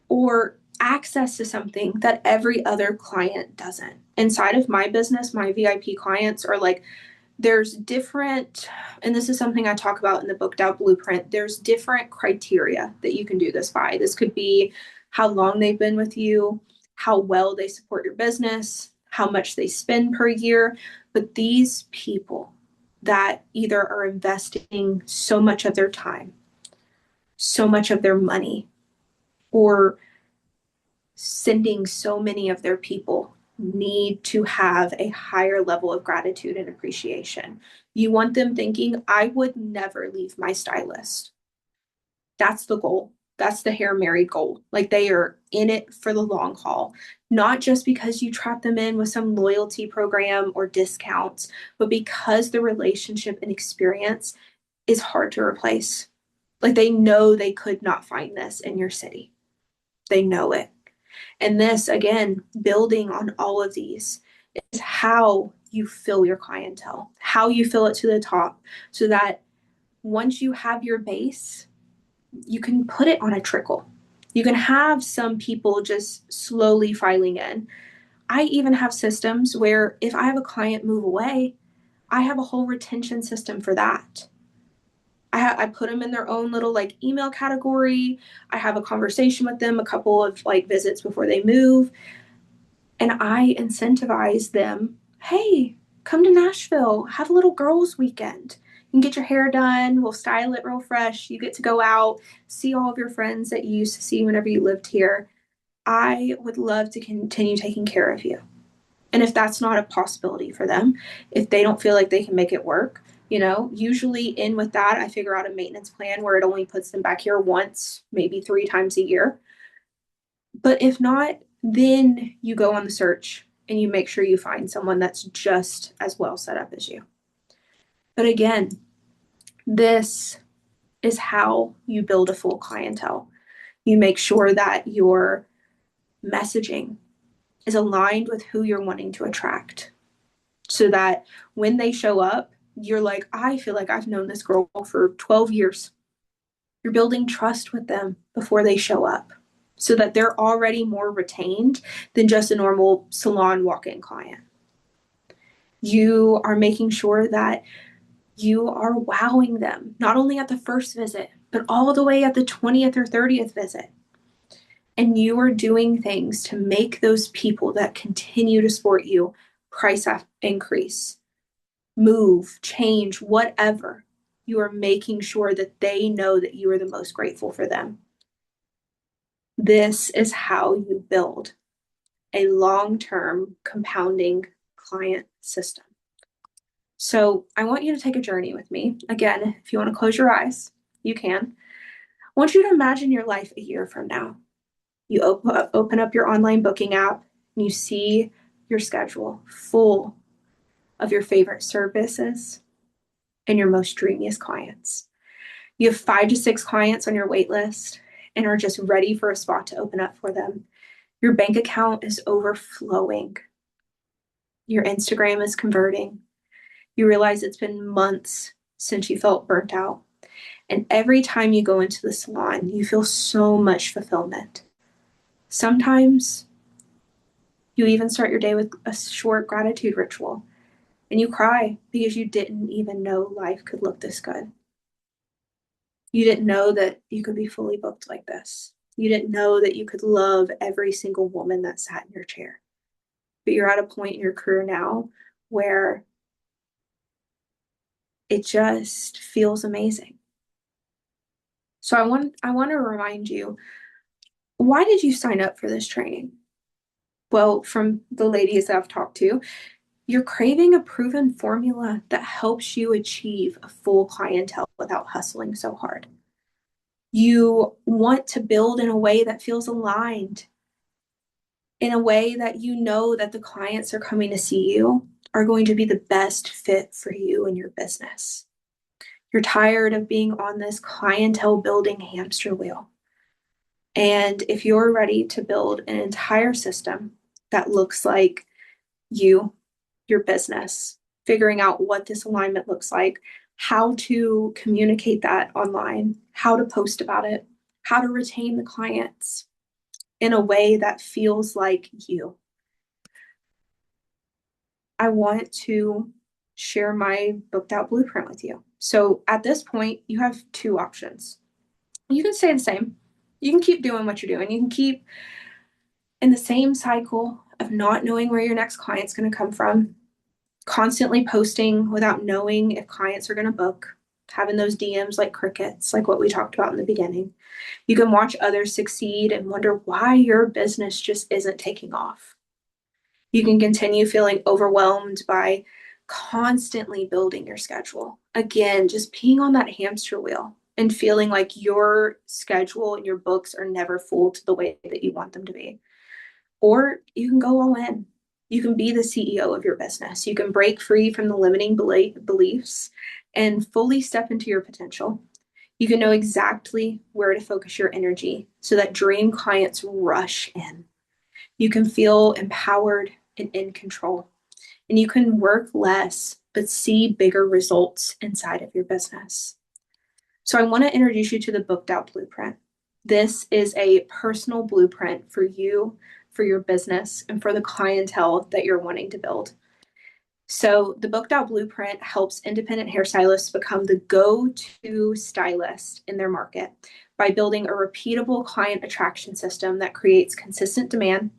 Or access to something that every other client doesn't. Inside of my business, my VIP clients are like, there's different, and this is something I talk about in the Booked Out Blueprint, there's different criteria that you can do this by. This could be how long they've been with you, how well they support your business, how much they spend per year. But these people that either are investing so much of their time, so much of their money, or sending so many of their people need to have a higher level of gratitude and appreciation. You want them thinking, I would never leave my stylist. That's the goal. That's the hair married goal. Like, they are in it for the long haul, not just because you trap them in with some loyalty program or discounts, but because the relationship and experience is hard to replace. Like, they know they could not find this in your city. They know it. And this, again, building on all of these, is how you fill your clientele, how you fill it to the top, so that once you have your base, you can put it on a trickle. You can have some people just slowly filing in. I even have systems where if I have a client move away, I have a whole retention system for that. I put them in their own little like email category. I have a conversation with them a couple of like visits before they move. And I incentivize them, hey, come to Nashville, have a little girls' weekend. You can get your hair done, we'll style it real fresh. You get to go out, see all of your friends that you used to see whenever you lived here. I would love to continue taking care of you. And if that's not a possibility for them, if they don't feel like they can make it work, usually in with that, I figure out a maintenance plan where it only puts them back here once, maybe 3 times a year. But if not, then you go on the search and you make sure you find someone that's just as well set up as you. But again, this is how you build a full clientele. You make sure that your messaging is aligned with who you're wanting to attract, so that when they show up, you're like, I feel like I've known this girl for 12 years. You're building trust with them before they show up, so that they're already more retained than just a normal salon walk-in client. You are making sure that You are wowing them, not only at the first visit, but all the way at the 20th or 30th visit. And you are doing things to make those people that continue to support you price increase, move, change, whatever. You are making sure that they know that you are the most grateful for them. This is how you build a long-term compounding client system. So I want you to take a journey with me. Again, if you want to close your eyes, you can. I want you to imagine your life a year from now. You open up your online booking app and you see your schedule full of your favorite services and your most dreamiest clients. You have 5 to 6 clients on your wait list and are just ready for a spot to open up for them. Your bank account is overflowing. Your Instagram is converting. You realize it's been months since you felt burnt out. And every time you go into the salon, you feel so much fulfillment. Sometimes you even start your day with a short gratitude ritual and you cry because you didn't even know life could look this good. You didn't know that you could be fully booked like this. You didn't know that you could love every single woman that sat in your chair. But you're at a point in your career now where it just feels amazing. So I want to remind you, why did you sign up for this training? Well, from the ladies that I've talked to, you're craving a proven formula that helps you achieve a full clientele without hustling so hard. You want to build in a way that feels aligned, in a way that you know that the clients are coming to see you are going to be the best fit for you and your business. You're tired of being on this clientele building hamster wheel. And if you're ready to build an entire system that looks like you, your business, figuring out what this alignment looks like, how to communicate that online, how to post about it, how to retain the clients in a way that feels like you. I want to share my booked out blueprint with you. So at this point, you have 2 options. You can stay the same. You can keep doing what you're doing. You can keep in the same cycle of not knowing where your next client's going to come from, constantly posting without knowing if clients are going to book, having those DMs like crickets, like what we talked about in the beginning. You can watch others succeed and wonder why your business just isn't taking off. You can continue feeling overwhelmed by constantly building your schedule. Again, just being on that hamster wheel and feeling like your schedule and your books are never full to the way that you want them to be. Or you can go all in. You can be the CEO of your business. You can break free from the limiting beliefs and fully step into your potential. You can know exactly where to focus your energy so that dream clients rush in. You can feel empowered and in control. And you can work less, but see bigger results inside of your business. So I want to introduce you to the Booked Out Blueprint. This is a personal blueprint for you, for your business, and for the clientele that you're wanting to build. So the Booked Out Blueprint helps independent hairstylists become the go-to stylist in their market by building a repeatable client attraction system that creates consistent demand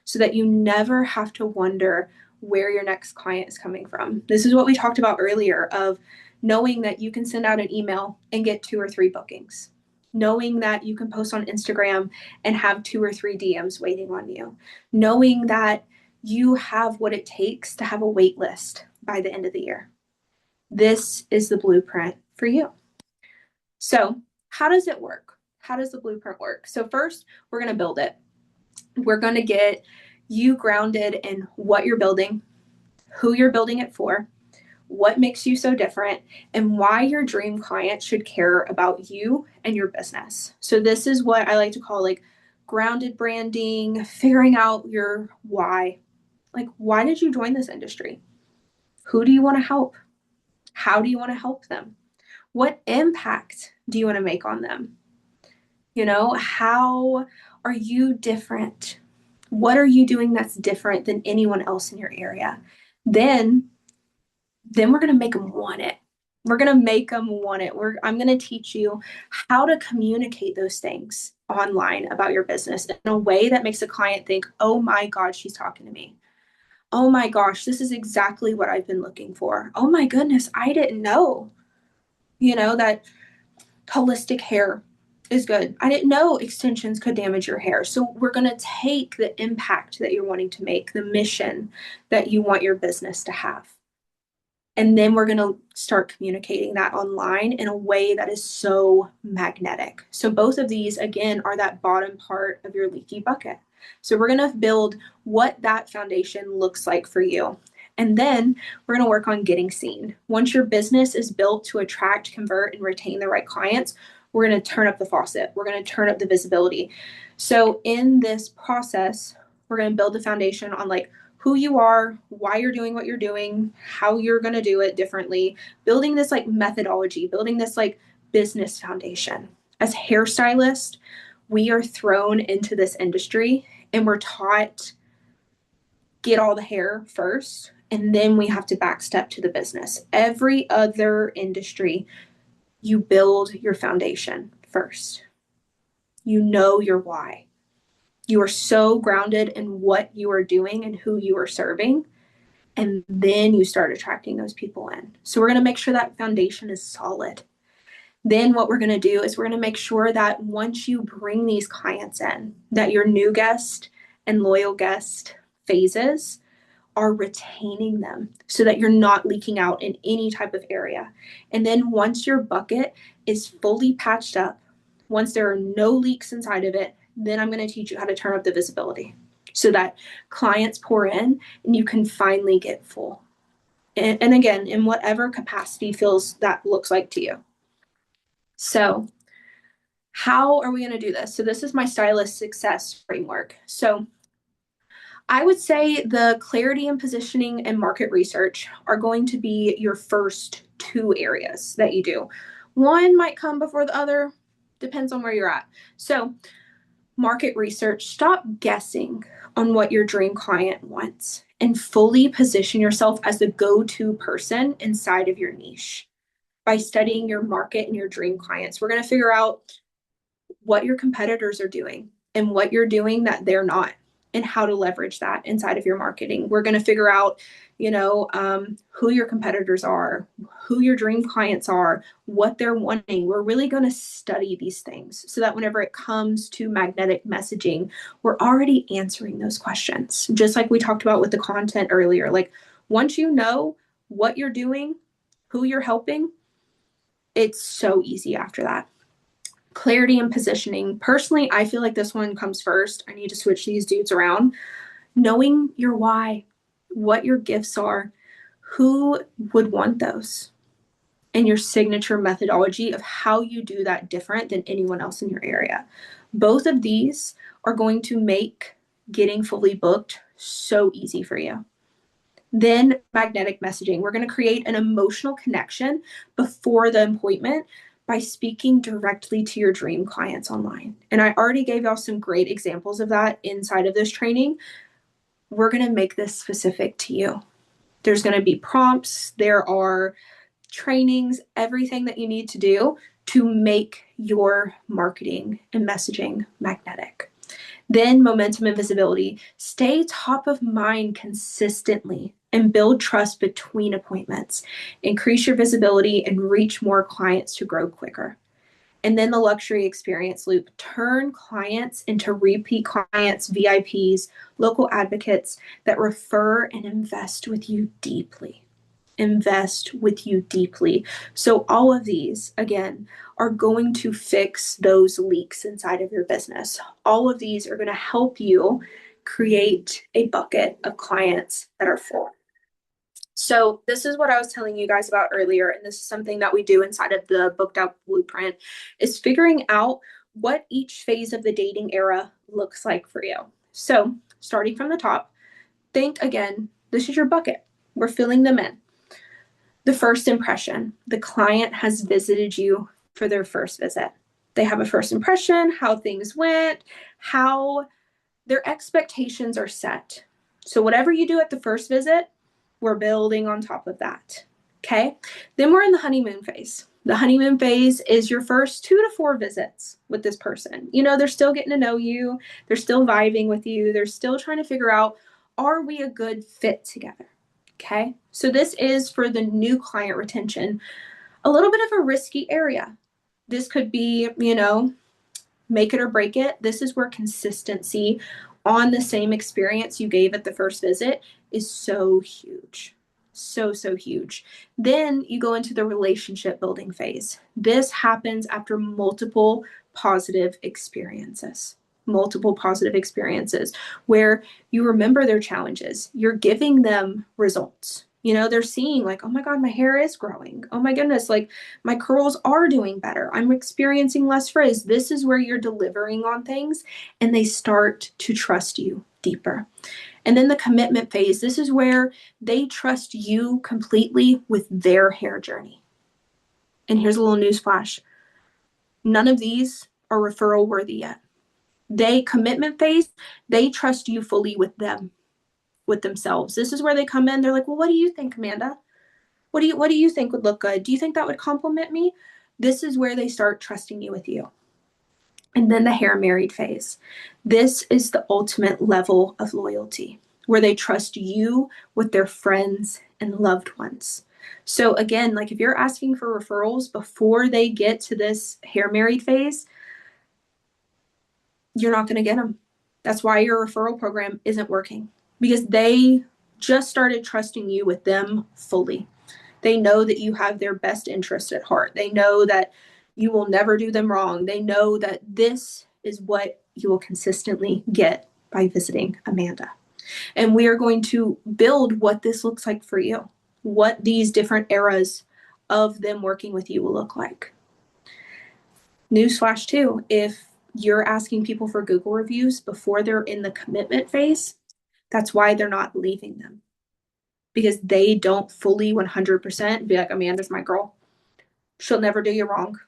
so that you never have to wonder where your next client is coming from. This is what we talked about earlier of knowing that you can send out an email and get 2 or 3 bookings, knowing that you can post on Instagram and have 2 or 3 DMs waiting on you, knowing that you have what it takes to have a wait list by the end of the year. This is the blueprint for you. So how does it work? How does the blueprint work? So first, we're going to build it. We're going to get you grounded in what you're building, who you're building it for, what makes you so different, and why your dream client should care about you and your business. So this is what I like to call like grounded branding, figuring out your why. Like, why did you join this industry? Who do you want to help? How do you want to help them? What impact do you want to make on them? You know, how are you different? What are you doing that's different than anyone else in your area? Then we're going to make them want it. We're going to make them want it. I'm going to teach you how to communicate those things online about your business in a way that makes a client think, oh my God, she's talking to me. Oh my gosh, this is exactly what I've been looking for. Oh my goodness, I didn't know, that holistic hair is good. I didn't know extensions could damage your hair. So we're going to take the impact that you're wanting to make, the mission that you want your business to have. And then we're going to start communicating that online in a way that is so magnetic. So both of these, again, are that bottom part of your leaky bucket. So we're going to build what that foundation looks like for you. And then we're going to work on getting seen. Once your business is built to attract, convert, and retain the right clients, we're going to turn up the faucet. We're going to turn up the visibility. So in this process, we're going to build the foundation on who you are, why you're doing what you're doing, how you're going to do it differently, building this methodology, building this business foundation. As hairstylists, we are thrown into this industry and we're taught get all the hair first, and then we have to backstep to the business. Every other industry, you build your foundation first. You know your why. You are so grounded in what you are doing and who you are serving. And then you start attracting those people in. So we're going to make sure that foundation is solid. Then what we're going to do is we're going to make sure that once you bring these clients in, that your new guest and loyal guest phases are retaining them so that you're not leaking out in any type of area. And then once your bucket is fully patched up, once there are no leaks inside of it, then I'm going to teach you how to turn up the visibility so that clients pour in and you can finally get full. And again, in whatever capacity feels that looks like to you. So how are we going to do this? So this is my stylist success framework. So I would say the clarity and positioning and market research are going to be your first two areas that you do. One might come before the other, depends on where you're at. So market research, stop guessing on what your dream client wants and fully position yourself as the go-to person inside of your niche. By studying your market and your dream clients, we're going to figure out what your competitors are doing and what you're doing that they're not, and how to leverage that inside of your marketing. We're going to figure out, who your competitors are, who your dream clients are, what they're wanting. We're really going to study these things so that whenever it comes to magnetic messaging, we're already answering those questions. Just like we talked about with the content earlier, once you know what you're doing, who you're helping, it's so easy after that. Clarity and positioning. Personally, I feel like this one comes first. I need to switch these dudes around. Knowing your why, what your gifts are, who would want those, and your signature methodology of how you do that different than anyone else in your area. Both of these are going to make getting fully booked so easy for you. Then magnetic messaging. We're going to create an emotional connection before the appointment by speaking directly to your dream clients online. And I already gave y'all some great examples of that inside of this training. We're going to make this specific to you. There's going to be prompts, there are trainings, everything that you need to do to make your marketing and messaging magnetic. Then momentum and visibility. Stay top of mind consistently and build trust between appointments. Increase your visibility and reach more clients to grow quicker. And then the luxury experience loop. Turn clients into repeat clients, VIPs, local advocates that refer and invest with you deeply. Invest with you deeply. So all of these, again, are going to fix those leaks inside of your business. All of these are going to help you create a bucket of clients that are full. So this is what I was telling you guys about earlier, and this is something that we do inside of the Booked Out Blueprint, is figuring out what each phase of the dating era looks like for you. So starting from the top, think again, this is your bucket. We're filling them in. The first impression, the client has visited you for their first visit. They have a first impression, how things went, how their expectations are set. So whatever you do at the first visit, we're building on top of that. Okay. Then we're in the honeymoon phase. The honeymoon phase is your first 2 to 4 visits with this person. They're still getting to know you. They're still vibing with you. They're still trying to figure out, are we a good fit together? Okay. So this is for the new client retention, a little bit of a risky area. This could be, make it or break it. This is where consistency on the same experience you gave at the first visit is so huge. So huge. Then you go into the relationship building phase. This happens after positive experiences multiple positive experiences where you remember their challenges. You're giving them results. They're seeing like, oh my God, my hair is growing. Oh my goodness, like my curls are doing better. I'm experiencing less frizz. This is where you're delivering on things and they start to trust you deeper. And then the commitment phase, this is where they trust you completely with their hair journey. And here's a little news flash. None of these are referral worthy yet. Commitment phase, they trust you fully with themselves. This is where they come in. They're like, well, what do you think, Amanda? What do you think would look good? Do you think that would compliment me? This is where they start trusting you with you. And then the hair married phase. This is the ultimate level of loyalty where they trust you with their friends and loved ones. So again, like if you're asking for referrals before they get to this hair married phase, you're not going to get them. That's why your referral program isn't working, because they just started trusting you with them fully. They know that you have their best interest at heart. They know that you will never do them wrong. They know that this is what you will consistently get by visiting Amanda. And we are going to build what this looks like for you, what these different eras of them working with you will look like. Newsflash too, if you're asking people for Google reviews before they're in the commitment phase, that's why they're not leaving them. Because they don't fully 100% be like, Amanda's my girl. She'll never do you wrong.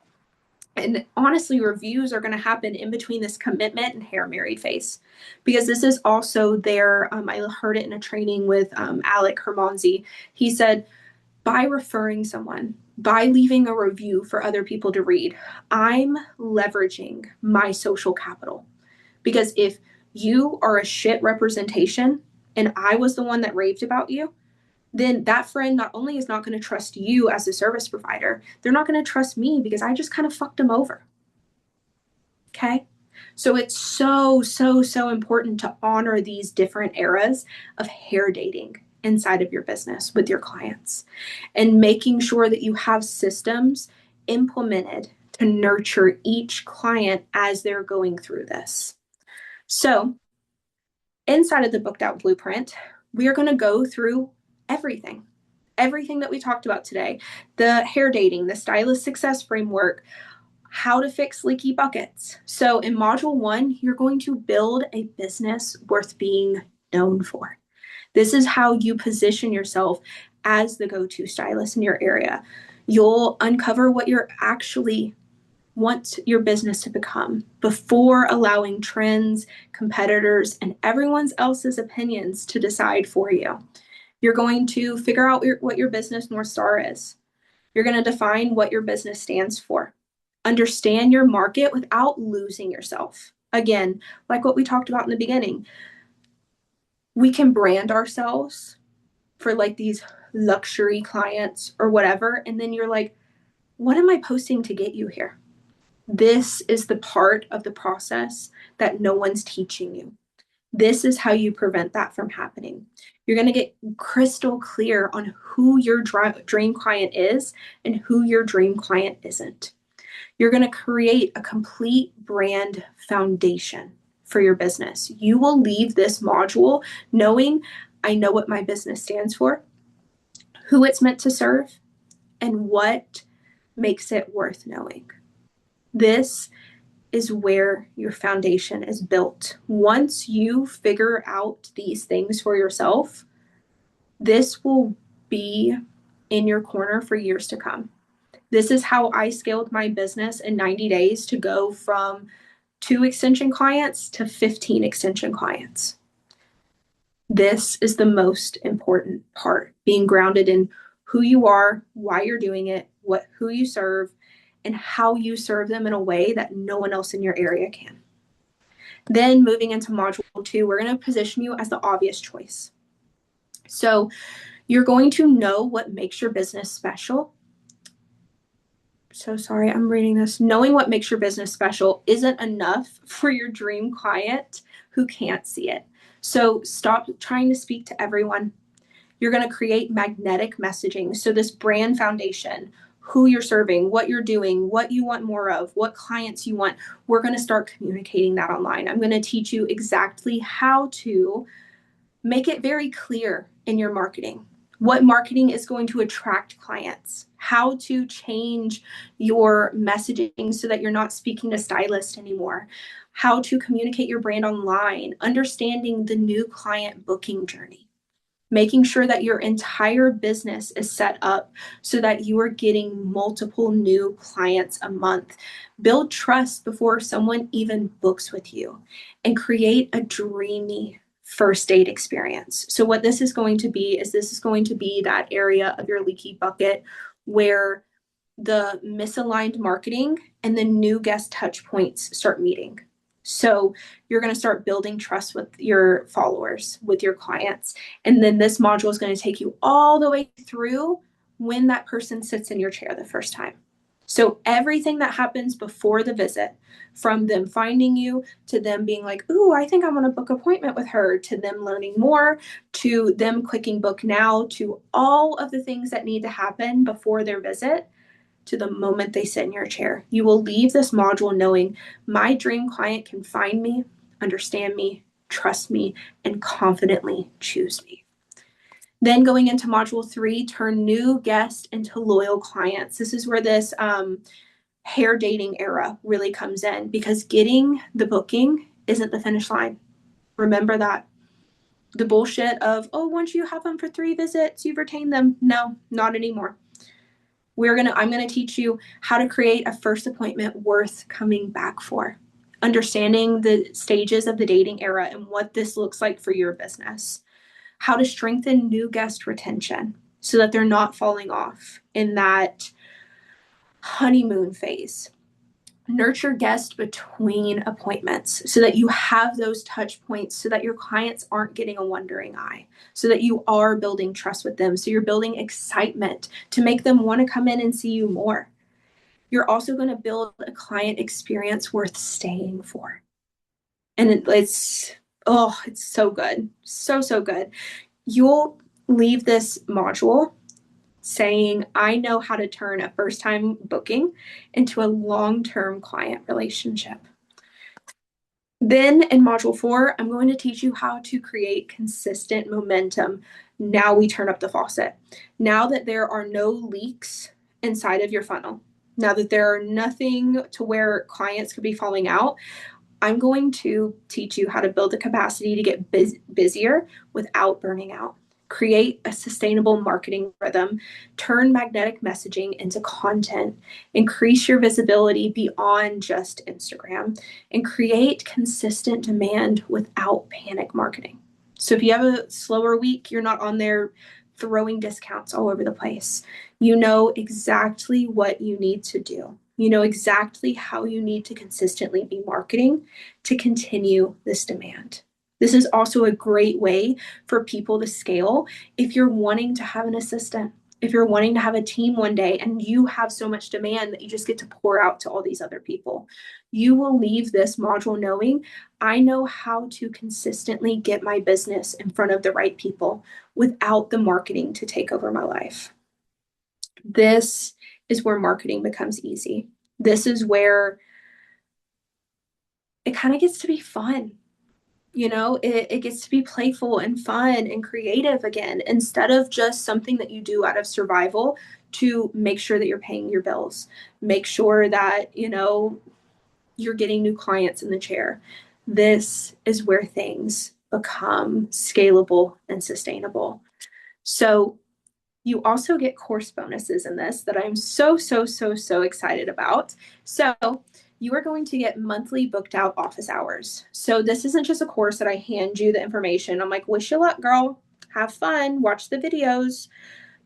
And honestly, reviews are going to happen in between this commitment and hair married phase, because this is also their, I heard it in a training with Alec Hermanzi. He said, by referring someone, by leaving a review for other people to read, I'm leveraging my social capital. Because if you are a shit representation and I was the one that raved about you, then that friend not only is not going to trust you as a service provider, they're not going to trust me because I just kind of fucked them over. Okay? So it's so important to honor these different eras of hair dating inside of your business with your clients, and making sure that you have systems implemented to nurture each client as they're going through this. So inside of the Booked Out Blueprint, we are going to go through everything that we talked about today: the hair dating, the stylist success framework, how to fix leaky buckets. So in module 1, you're going to build a business worth being known for. This is how you position yourself as the go-to stylist in your area. You'll uncover what you're actually want your business to become before allowing trends, competitors, and everyone else's opinions to decide for you. You're going to figure out what your business North Star is. You're going to define what your business stands for. Understand your market without losing yourself. Again, like what we talked about in the beginning, we can brand ourselves for like these luxury clients or whatever. And then you're like, what am I posting to get you here? This is the part of the process that no one's teaching you. This is how you prevent that from happening. You're going to get crystal clear on who your dream client is and who your dream client isn't. You're going to create a complete brand foundation for your business. You will leave this module knowing, I know what my business stands for, who it's meant to serve, and what makes it worth knowing. This is where your foundation is built. Once you figure out these things for yourself, this will be in your corner for years to come. This is how I scaled my business in 90 days to go from 2 extension clients to 15 extension clients. This is the most important part, being grounded in who you are, why you're doing it, who you serve, and how you serve them in a way that no one else in your area can. Then moving into module 2, we're going to position you as the obvious choice. So you're going to know what makes your business special. So sorry, I'm reading this. Knowing what makes your business special isn't enough for your dream client who can't see it. So stop trying to speak to everyone. You're going to create magnetic messaging. So this brand foundation, who you're serving, what you're doing, what you want more of, what clients you want, we're going to start communicating that online. I'm going to teach you exactly how to make it very clear in your marketing. What marketing is going to attract clients, how to change your messaging so that you're not speaking to stylists anymore, how to communicate your brand online, understanding the new client booking journey, making sure that your entire business is set up so that you are getting multiple new clients a month. Build trust before someone even books with you, and create a dreamy first date experience. So what this is going to be is that area of your leaky bucket where the misaligned marketing and the new guest touch points start meeting. So you're going to start building trust with your followers, with your clients. And then this module is going to take you all the way through when that person sits in your chair the first time. So everything that happens before the visit, from them finding you to them being like, ooh, I think I want to book an appointment with her, to them learning more, to them clicking book now, to all of the things that need to happen before their visit, to the moment they sit in your chair. You will leave this module knowing my dream client can find me, understand me, trust me, and confidently choose me. Then going into module 3, turn new guests into loyal clients. This is where this hair dating era really comes in, because getting the booking isn't the finish line. Remember that. The bullshit of, oh, once you have them for 3 visits, you've retained them. No, not anymore. I'm going to teach you how to create a first appointment worth coming back for. Understanding the stages of the dating era and what this looks like for your business. How to strengthen new guest retention so that they're not falling off in that honeymoon phase. Nurture guests between appointments so that you have those touch points, so that your clients aren't getting a wandering eye, so that you are building trust with them. So you're building excitement to make them want to come in and see you more. You're also going to build a client experience worth staying for. And it's so good. So good. You'll leave this module saying, I know how to turn a first-time booking into a long-term client relationship. Then in module 4, I'm going to teach you how to create consistent momentum. Now we turn up the faucet. Now that there are no leaks inside of your funnel, now that there are nothing to where clients could be falling out, I'm going to teach you how to build the capacity to get busier without burning out. Create a sustainable marketing rhythm, turn magnetic messaging into content, increase your visibility beyond just Instagram, and create consistent demand without panic marketing. So if you have a slower week, you're not on there throwing discounts all over the place. You know exactly what you need to do. You know exactly how you need to consistently be marketing to continue this demand. This is also a great way for people to scale if you're wanting to have an assistant, if you're wanting to have a team one day and you have so much demand that you just get to pour out to all these other people. You will leave this module knowing, I know how to consistently get my business in front of the right people without the marketing to take over my life. This is where marketing becomes easy. This is where it kind of gets to be fun. You know, it gets to be playful and fun and creative again, instead of just something that you do out of survival to make sure that you're paying your bills, make sure that, you know, you're getting new clients in the chair. This is where things become scalable and sustainable. So you also get course bonuses in this that I'm so excited about. So you are going to get monthly booked out office hours. So this isn't just a course that I hand you the information. I'm like, wish you luck, girl. Have fun. Watch the videos.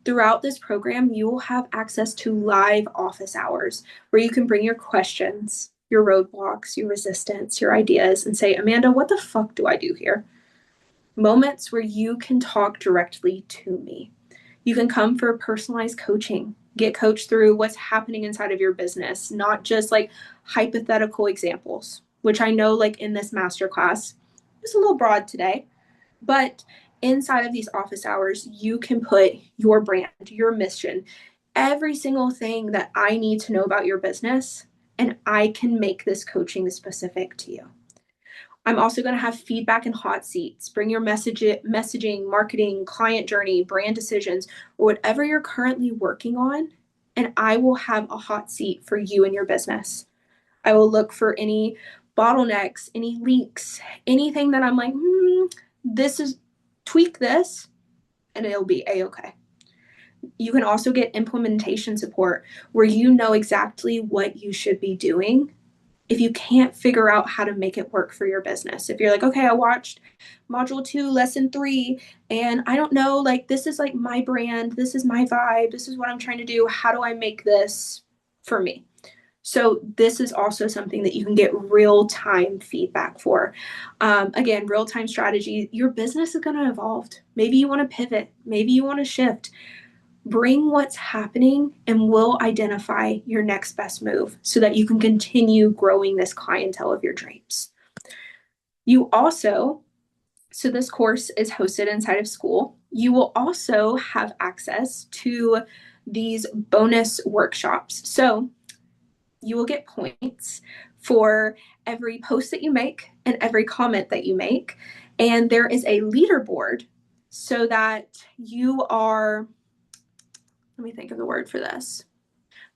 Throughout this program, you will have access to live office hours where you can bring your questions, your roadblocks, your resistance, your ideas, and say, Amanda, what the fuck do I do here? Moments where you can talk directly to me. You can come for personalized coaching, get coached through what's happening inside of your business, not just like hypothetical examples, which I know like in this masterclass is a little broad today, but inside of these office hours, you can put your brand, your mission, every single thing that I need to know about your business, and I can make this coaching specific to you. I'm also going to have feedback and hot seats. Bring your messaging, marketing, client journey, brand decisions, or whatever you're currently working on, and I will have a hot seat for you and your business. I will look for any bottlenecks, any leaks, anything that I'm like, this is, tweak this, and it'll be a-okay. You can also get implementation support where you know exactly what you should be doing if you can't figure out how to make it work for your business. If you're like, okay, I watched module 2, lesson 3, and I don't know, like, this is like my brand, this is my vibe, this is what I'm trying to do. How do I make this for me? So this is also something that you can get real-time feedback for. Again, real-time strategy. Your business is going to evolve. Maybe you want to pivot. Maybe you want to shift. Bring what's happening and we'll identify your next best move so that you can continue growing this clientele of your dreams. You also, so this course is hosted inside of Skool. You will also have access to these bonus workshops. So you will get points for every post that you make and every comment that you make. And there is a leaderboard so that you are, let me think of the word for this.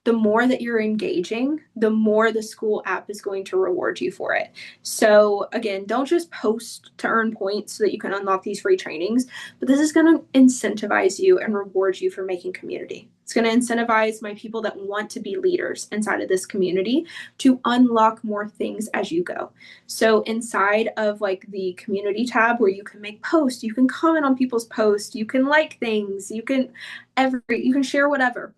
The more that you're engaging, the more the Skool app is going to reward you for it. So again, don't just post to earn points so that you can unlock these free trainings, but this is going to incentivize you and reward you for making community. It's going to incentivize my people that want to be leaders inside of this community to unlock more things as you go. So inside of like the community tab where you can make posts, you can comment on people's posts, you can like things, you can share whatever.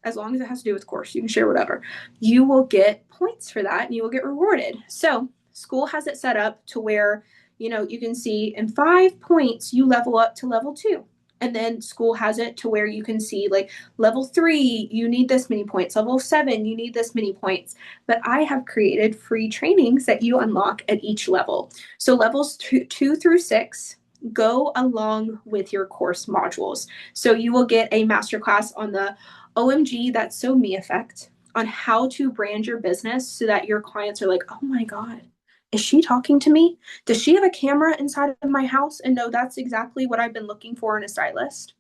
As long as it has to do with course, you can share whatever. You will get points for that and you will get rewarded. So Skool has it set up to where, you can see in 5 points, you level up to level 2. And then Skool has it to where you can see like level 3, you need this many points. Level 7, you need this many points. But I have created free trainings that you unlock at each level. So levels 2 through 6 go along with your course modules. So you will get a masterclass on the OMG, that's so me effect on how to brand your business so that your clients are like, oh my God, is she talking to me? Does she have a camera inside of my house? And no, that's exactly what I've been looking for in a stylist.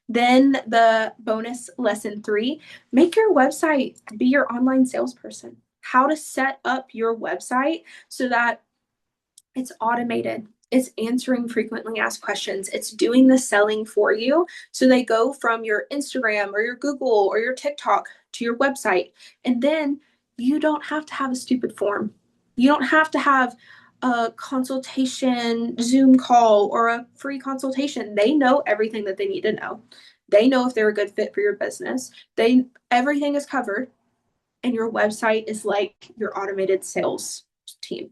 Then the bonus lesson 3, make your website be your online salesperson. How to set up your website so that it's automated. It's answering frequently asked questions. It's doing the selling for you. So they go from your Instagram or your Google or your TikTok to your website. And then you don't have to have a stupid form. You don't have to have a consultation Zoom call or a free consultation. They know everything that they need to know. They know if they're a good fit for your business. Everything is covered. And your website is like your automated sales team.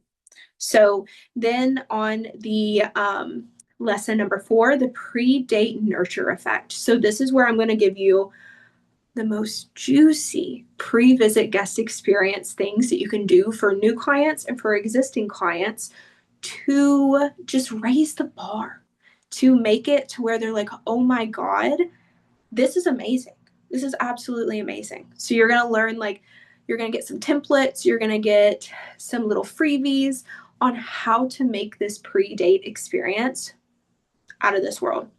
So then on the lesson number 4, the pre-date nurture effect. So this is where I'm going to give you the most juicy pre-visit guest experience things that you can do for new clients and for existing clients to just raise the bar, to make it to where they're like, oh my God, this is amazing. This is absolutely amazing. So you're going to learn, like, you're going to get some templates, you're going to get some little freebies on how to make this pre-date experience out of this world.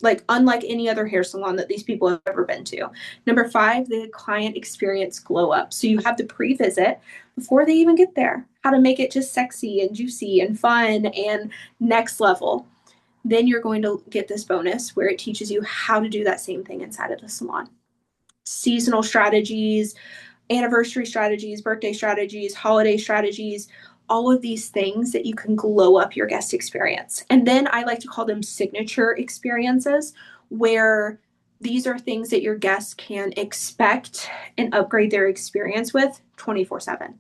Like unlike any other hair salon that these people have ever been to. Number 5, the client experience glow up. So you have the pre-visit before they even get there. How to make it just sexy and juicy and fun and next level. Then you're going to get this bonus where it teaches you how to do that same thing inside of the salon. Seasonal strategies, anniversary strategies, birthday strategies, holiday strategies, all of these things that you can glow up your guest experience. And then I like to call them signature experiences where These are things that your guests can expect and upgrade their experience with 24/7.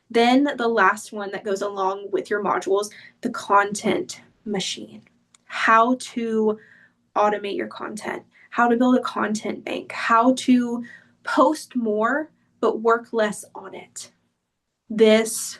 Then the last one that goes along with your modules, the content machine. How to automate your content, how to build a content bank, how to post more but work less on it. This,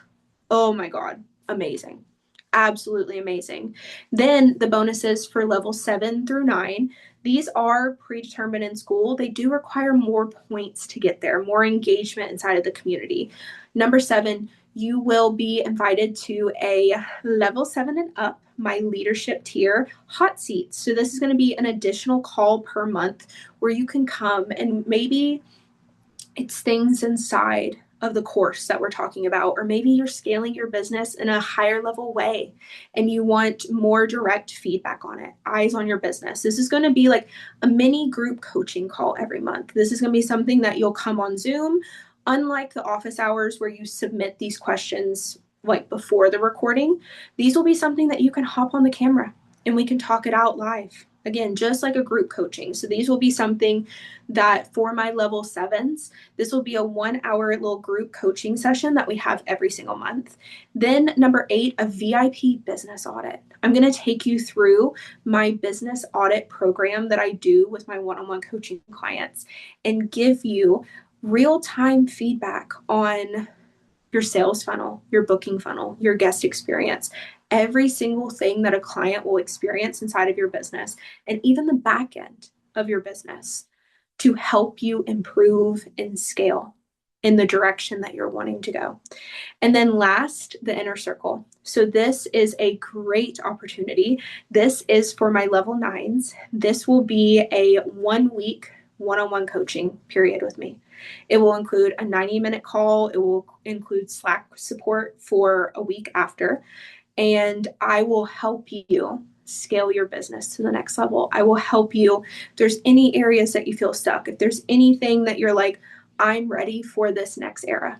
oh my God, amazing. Absolutely amazing. Then the bonuses for level 7 through 9, these are predetermined in school. They do require more points to get there, more engagement inside of the community. Number 7, you will be invited to a level 7 and up, my leadership tier hot seats. So this is going to be an additional call per month where you can come, and maybe it's things inside of the course that we're talking about, or maybe you're scaling your business in a higher level way and you want more direct feedback on it, eyes on your business. This is going to be like a mini group coaching call every month. This is going to be something that you'll come on Zoom, unlike the office hours where you submit these questions like before the recording. These will be something that you can hop on the camera and we can talk it out live. Again, just like a group coaching. So these will be something that for my level 7s, this will be a 1-hour little group coaching session that we have every single month. Then number 8, a VIP business audit. I'm going to take you through my business audit program that I do with my one-on-one coaching clients and give you real-time feedback on your sales funnel, your booking funnel, your guest experience, every single thing that a client will experience inside of your business, and even the back end of your business to help you improve and scale in the direction that you're wanting to go. And then last, the inner circle. So this is a great opportunity. This is for my level 9s. This will be a 1-week one-on-one coaching period with me. It will include a 90-minute call. It will include Slack support for a week after. And I will help you scale your business to the next level. I will help you if there's any areas that you feel stuck. If there's anything that you're like, I'm ready for this next era.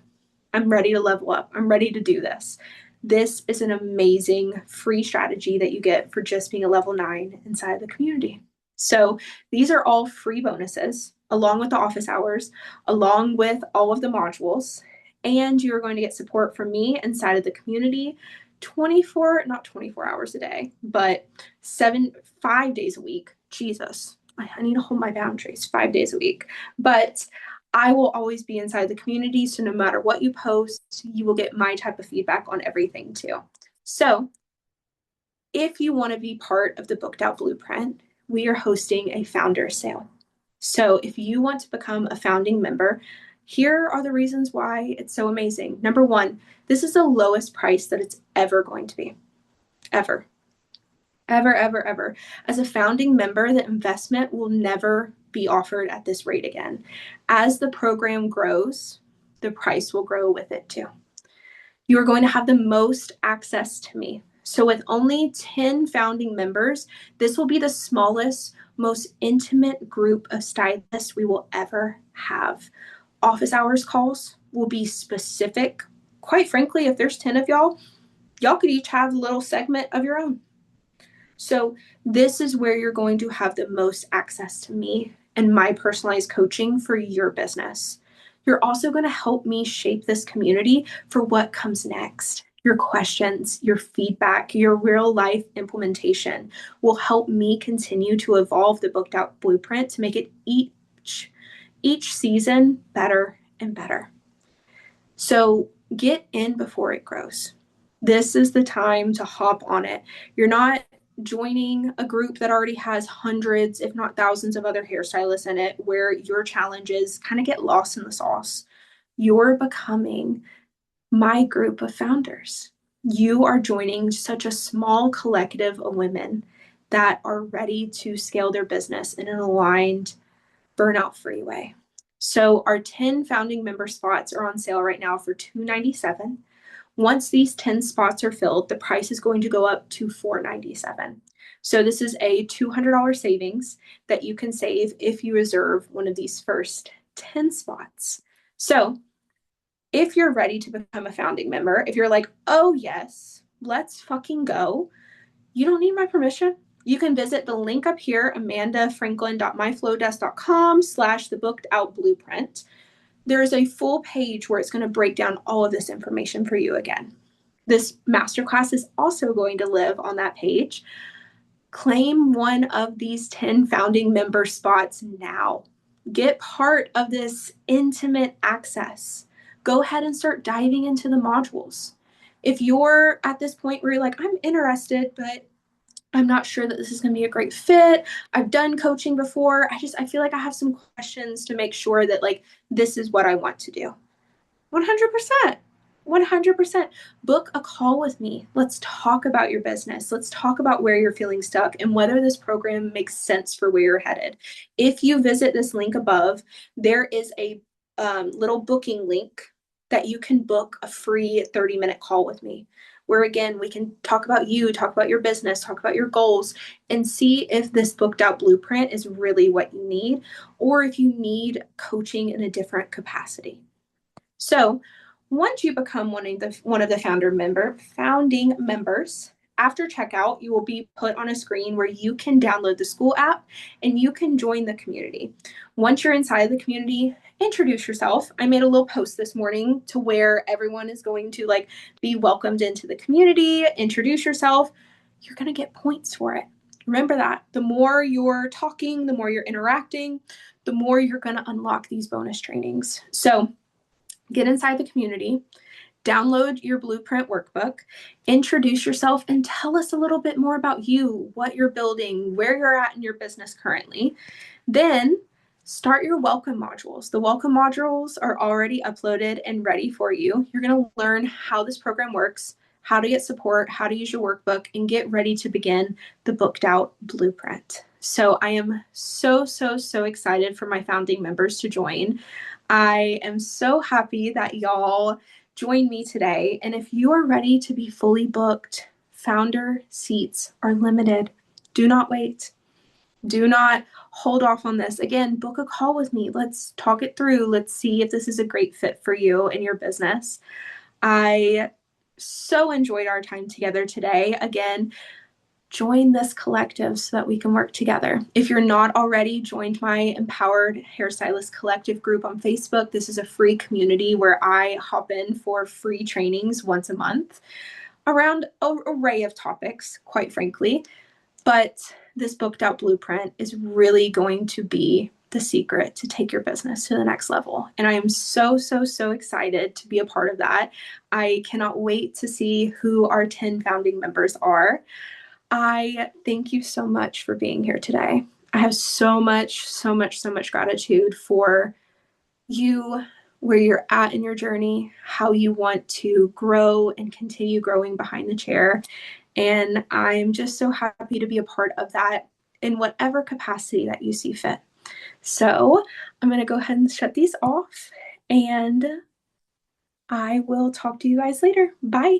I'm ready to level up. I'm ready to do this. This is an amazing free strategy that you get for just being a level 9 inside the community. So these are all free bonuses along with the office hours, along with all of the modules. And you're going to get support from me inside of the community not 24 hours a day, but 5 days a week. Jesus, I need to hold my boundaries 5 days a week. But I will always be inside the community. So no matter what you post, you will get my type of feedback on everything too. So if you want to be part of the Booked Out Blueprint, we are hosting a founder sale. So if you want to become a founding member, here are the reasons why it's so amazing. Number 1, this is the lowest price that it's ever going to be. Ever. Ever, ever, ever. As a founding member, the investment will never be offered at this rate again. As the program grows, the price will grow with it too. You are going to have the most access to me. So with only 10 founding members, this will be the smallest, most intimate group of stylists we will ever have. Office hours calls will be specific. Quite frankly, if there's 10 of y'all could each have a little segment of your own. So this is where you're going to have the most access to me and my personalized coaching for your business. You're also going to help me shape this community for what comes next. Your questions, your feedback, your real life implementation will help me continue to evolve the Booked Out Blueprint to make it each season better and better. So get in before it grows. This is the time to hop on it. You're not joining a group that already has hundreds, if not thousands of other hairstylists in it, where your challenges kind of get lost in the sauce. You're becoming my group of founders. You are joining such a small collective of women that are ready to scale their business in an aligned, burnout-free way. So our 10 founding member spots are on sale right now for $297. Once these 10 spots are filled, the price is going to go up to $497. So this is a $200 savings that you can save if you reserve one of these first 10 spots. So if you're ready to become a founding member, if you're like, oh yes, let's fucking go, you don't need my permission. you can visit the link up here, amandafranklin.myflowdesk.com/the booked out blueprint. There's a full page where it's going to break down all of this information for you again. This masterclass is also going to live on that page. Claim one of these 10 founding member spots now. Get part of this intimate access. Go ahead and start diving into the modules. If you're at this point where you're like, I'm interested, but I'm not sure that this is going to be a great fit. I've done coaching before. I feel like I have some questions to make sure that like this is what I want to do. 100%. 100%. Book a call with me. Let's talk about your business. Let's talk about where you're feeling stuck and whether this program makes sense for where you're headed. If you visit this link above, there is a little booking link that you can book a free 30-minute call with me, where again, we can talk about you, talk about your business, talk about your goals, and see if this booked out blueprint is really what you need, or if you need coaching in a different capacity. So once you become one of the founding members, after checkout, you will be put on a screen where you can download the school app and you can join the community. Once you're inside the community, introduce yourself. I made a little post this morning to where everyone is going to like be welcomed into the community, introduce yourself. You're going to get points for it. Remember that. The more you're talking, the more you're interacting, the more you're going to unlock these bonus trainings. So get inside the community, download your blueprint workbook, introduce yourself, and tell us a little bit more about you, what you're building, where you're at in your business currently. Then start your welcome modules. The welcome modules are already uploaded and ready for you. You're going to learn how this program works, how to get support, how to use your workbook, and get ready to begin the booked out blueprint. So I am so excited for my founding members to join. I am so happy that y'all joined me today. And if you are ready to be fully booked, founder seats are limited. Do not wait. Do not hold off on this. Again, book a call with me. Let's talk it through. Let's see if this is a great fit for you and your business. I so enjoyed our time together today. Again, join this collective so that we can work together. If you're not already joined my Empowered Hairstylist Collective group on Facebook, this is a free community where I hop in for free trainings once a month around an array of topics, quite frankly. But this booked out blueprint is really going to be the secret to take your business to the next level. And I am so excited to be a part of that. I cannot wait to see who our 10 founding members are. I thank you so much for being here today. I have so much gratitude for you, where you're at in your journey, how you want to grow and continue growing behind the chair. And I'm just so happy to be a part of that in whatever capacity that you see fit. So I'm going to go ahead and shut these off, and I will talk to you guys later. Bye.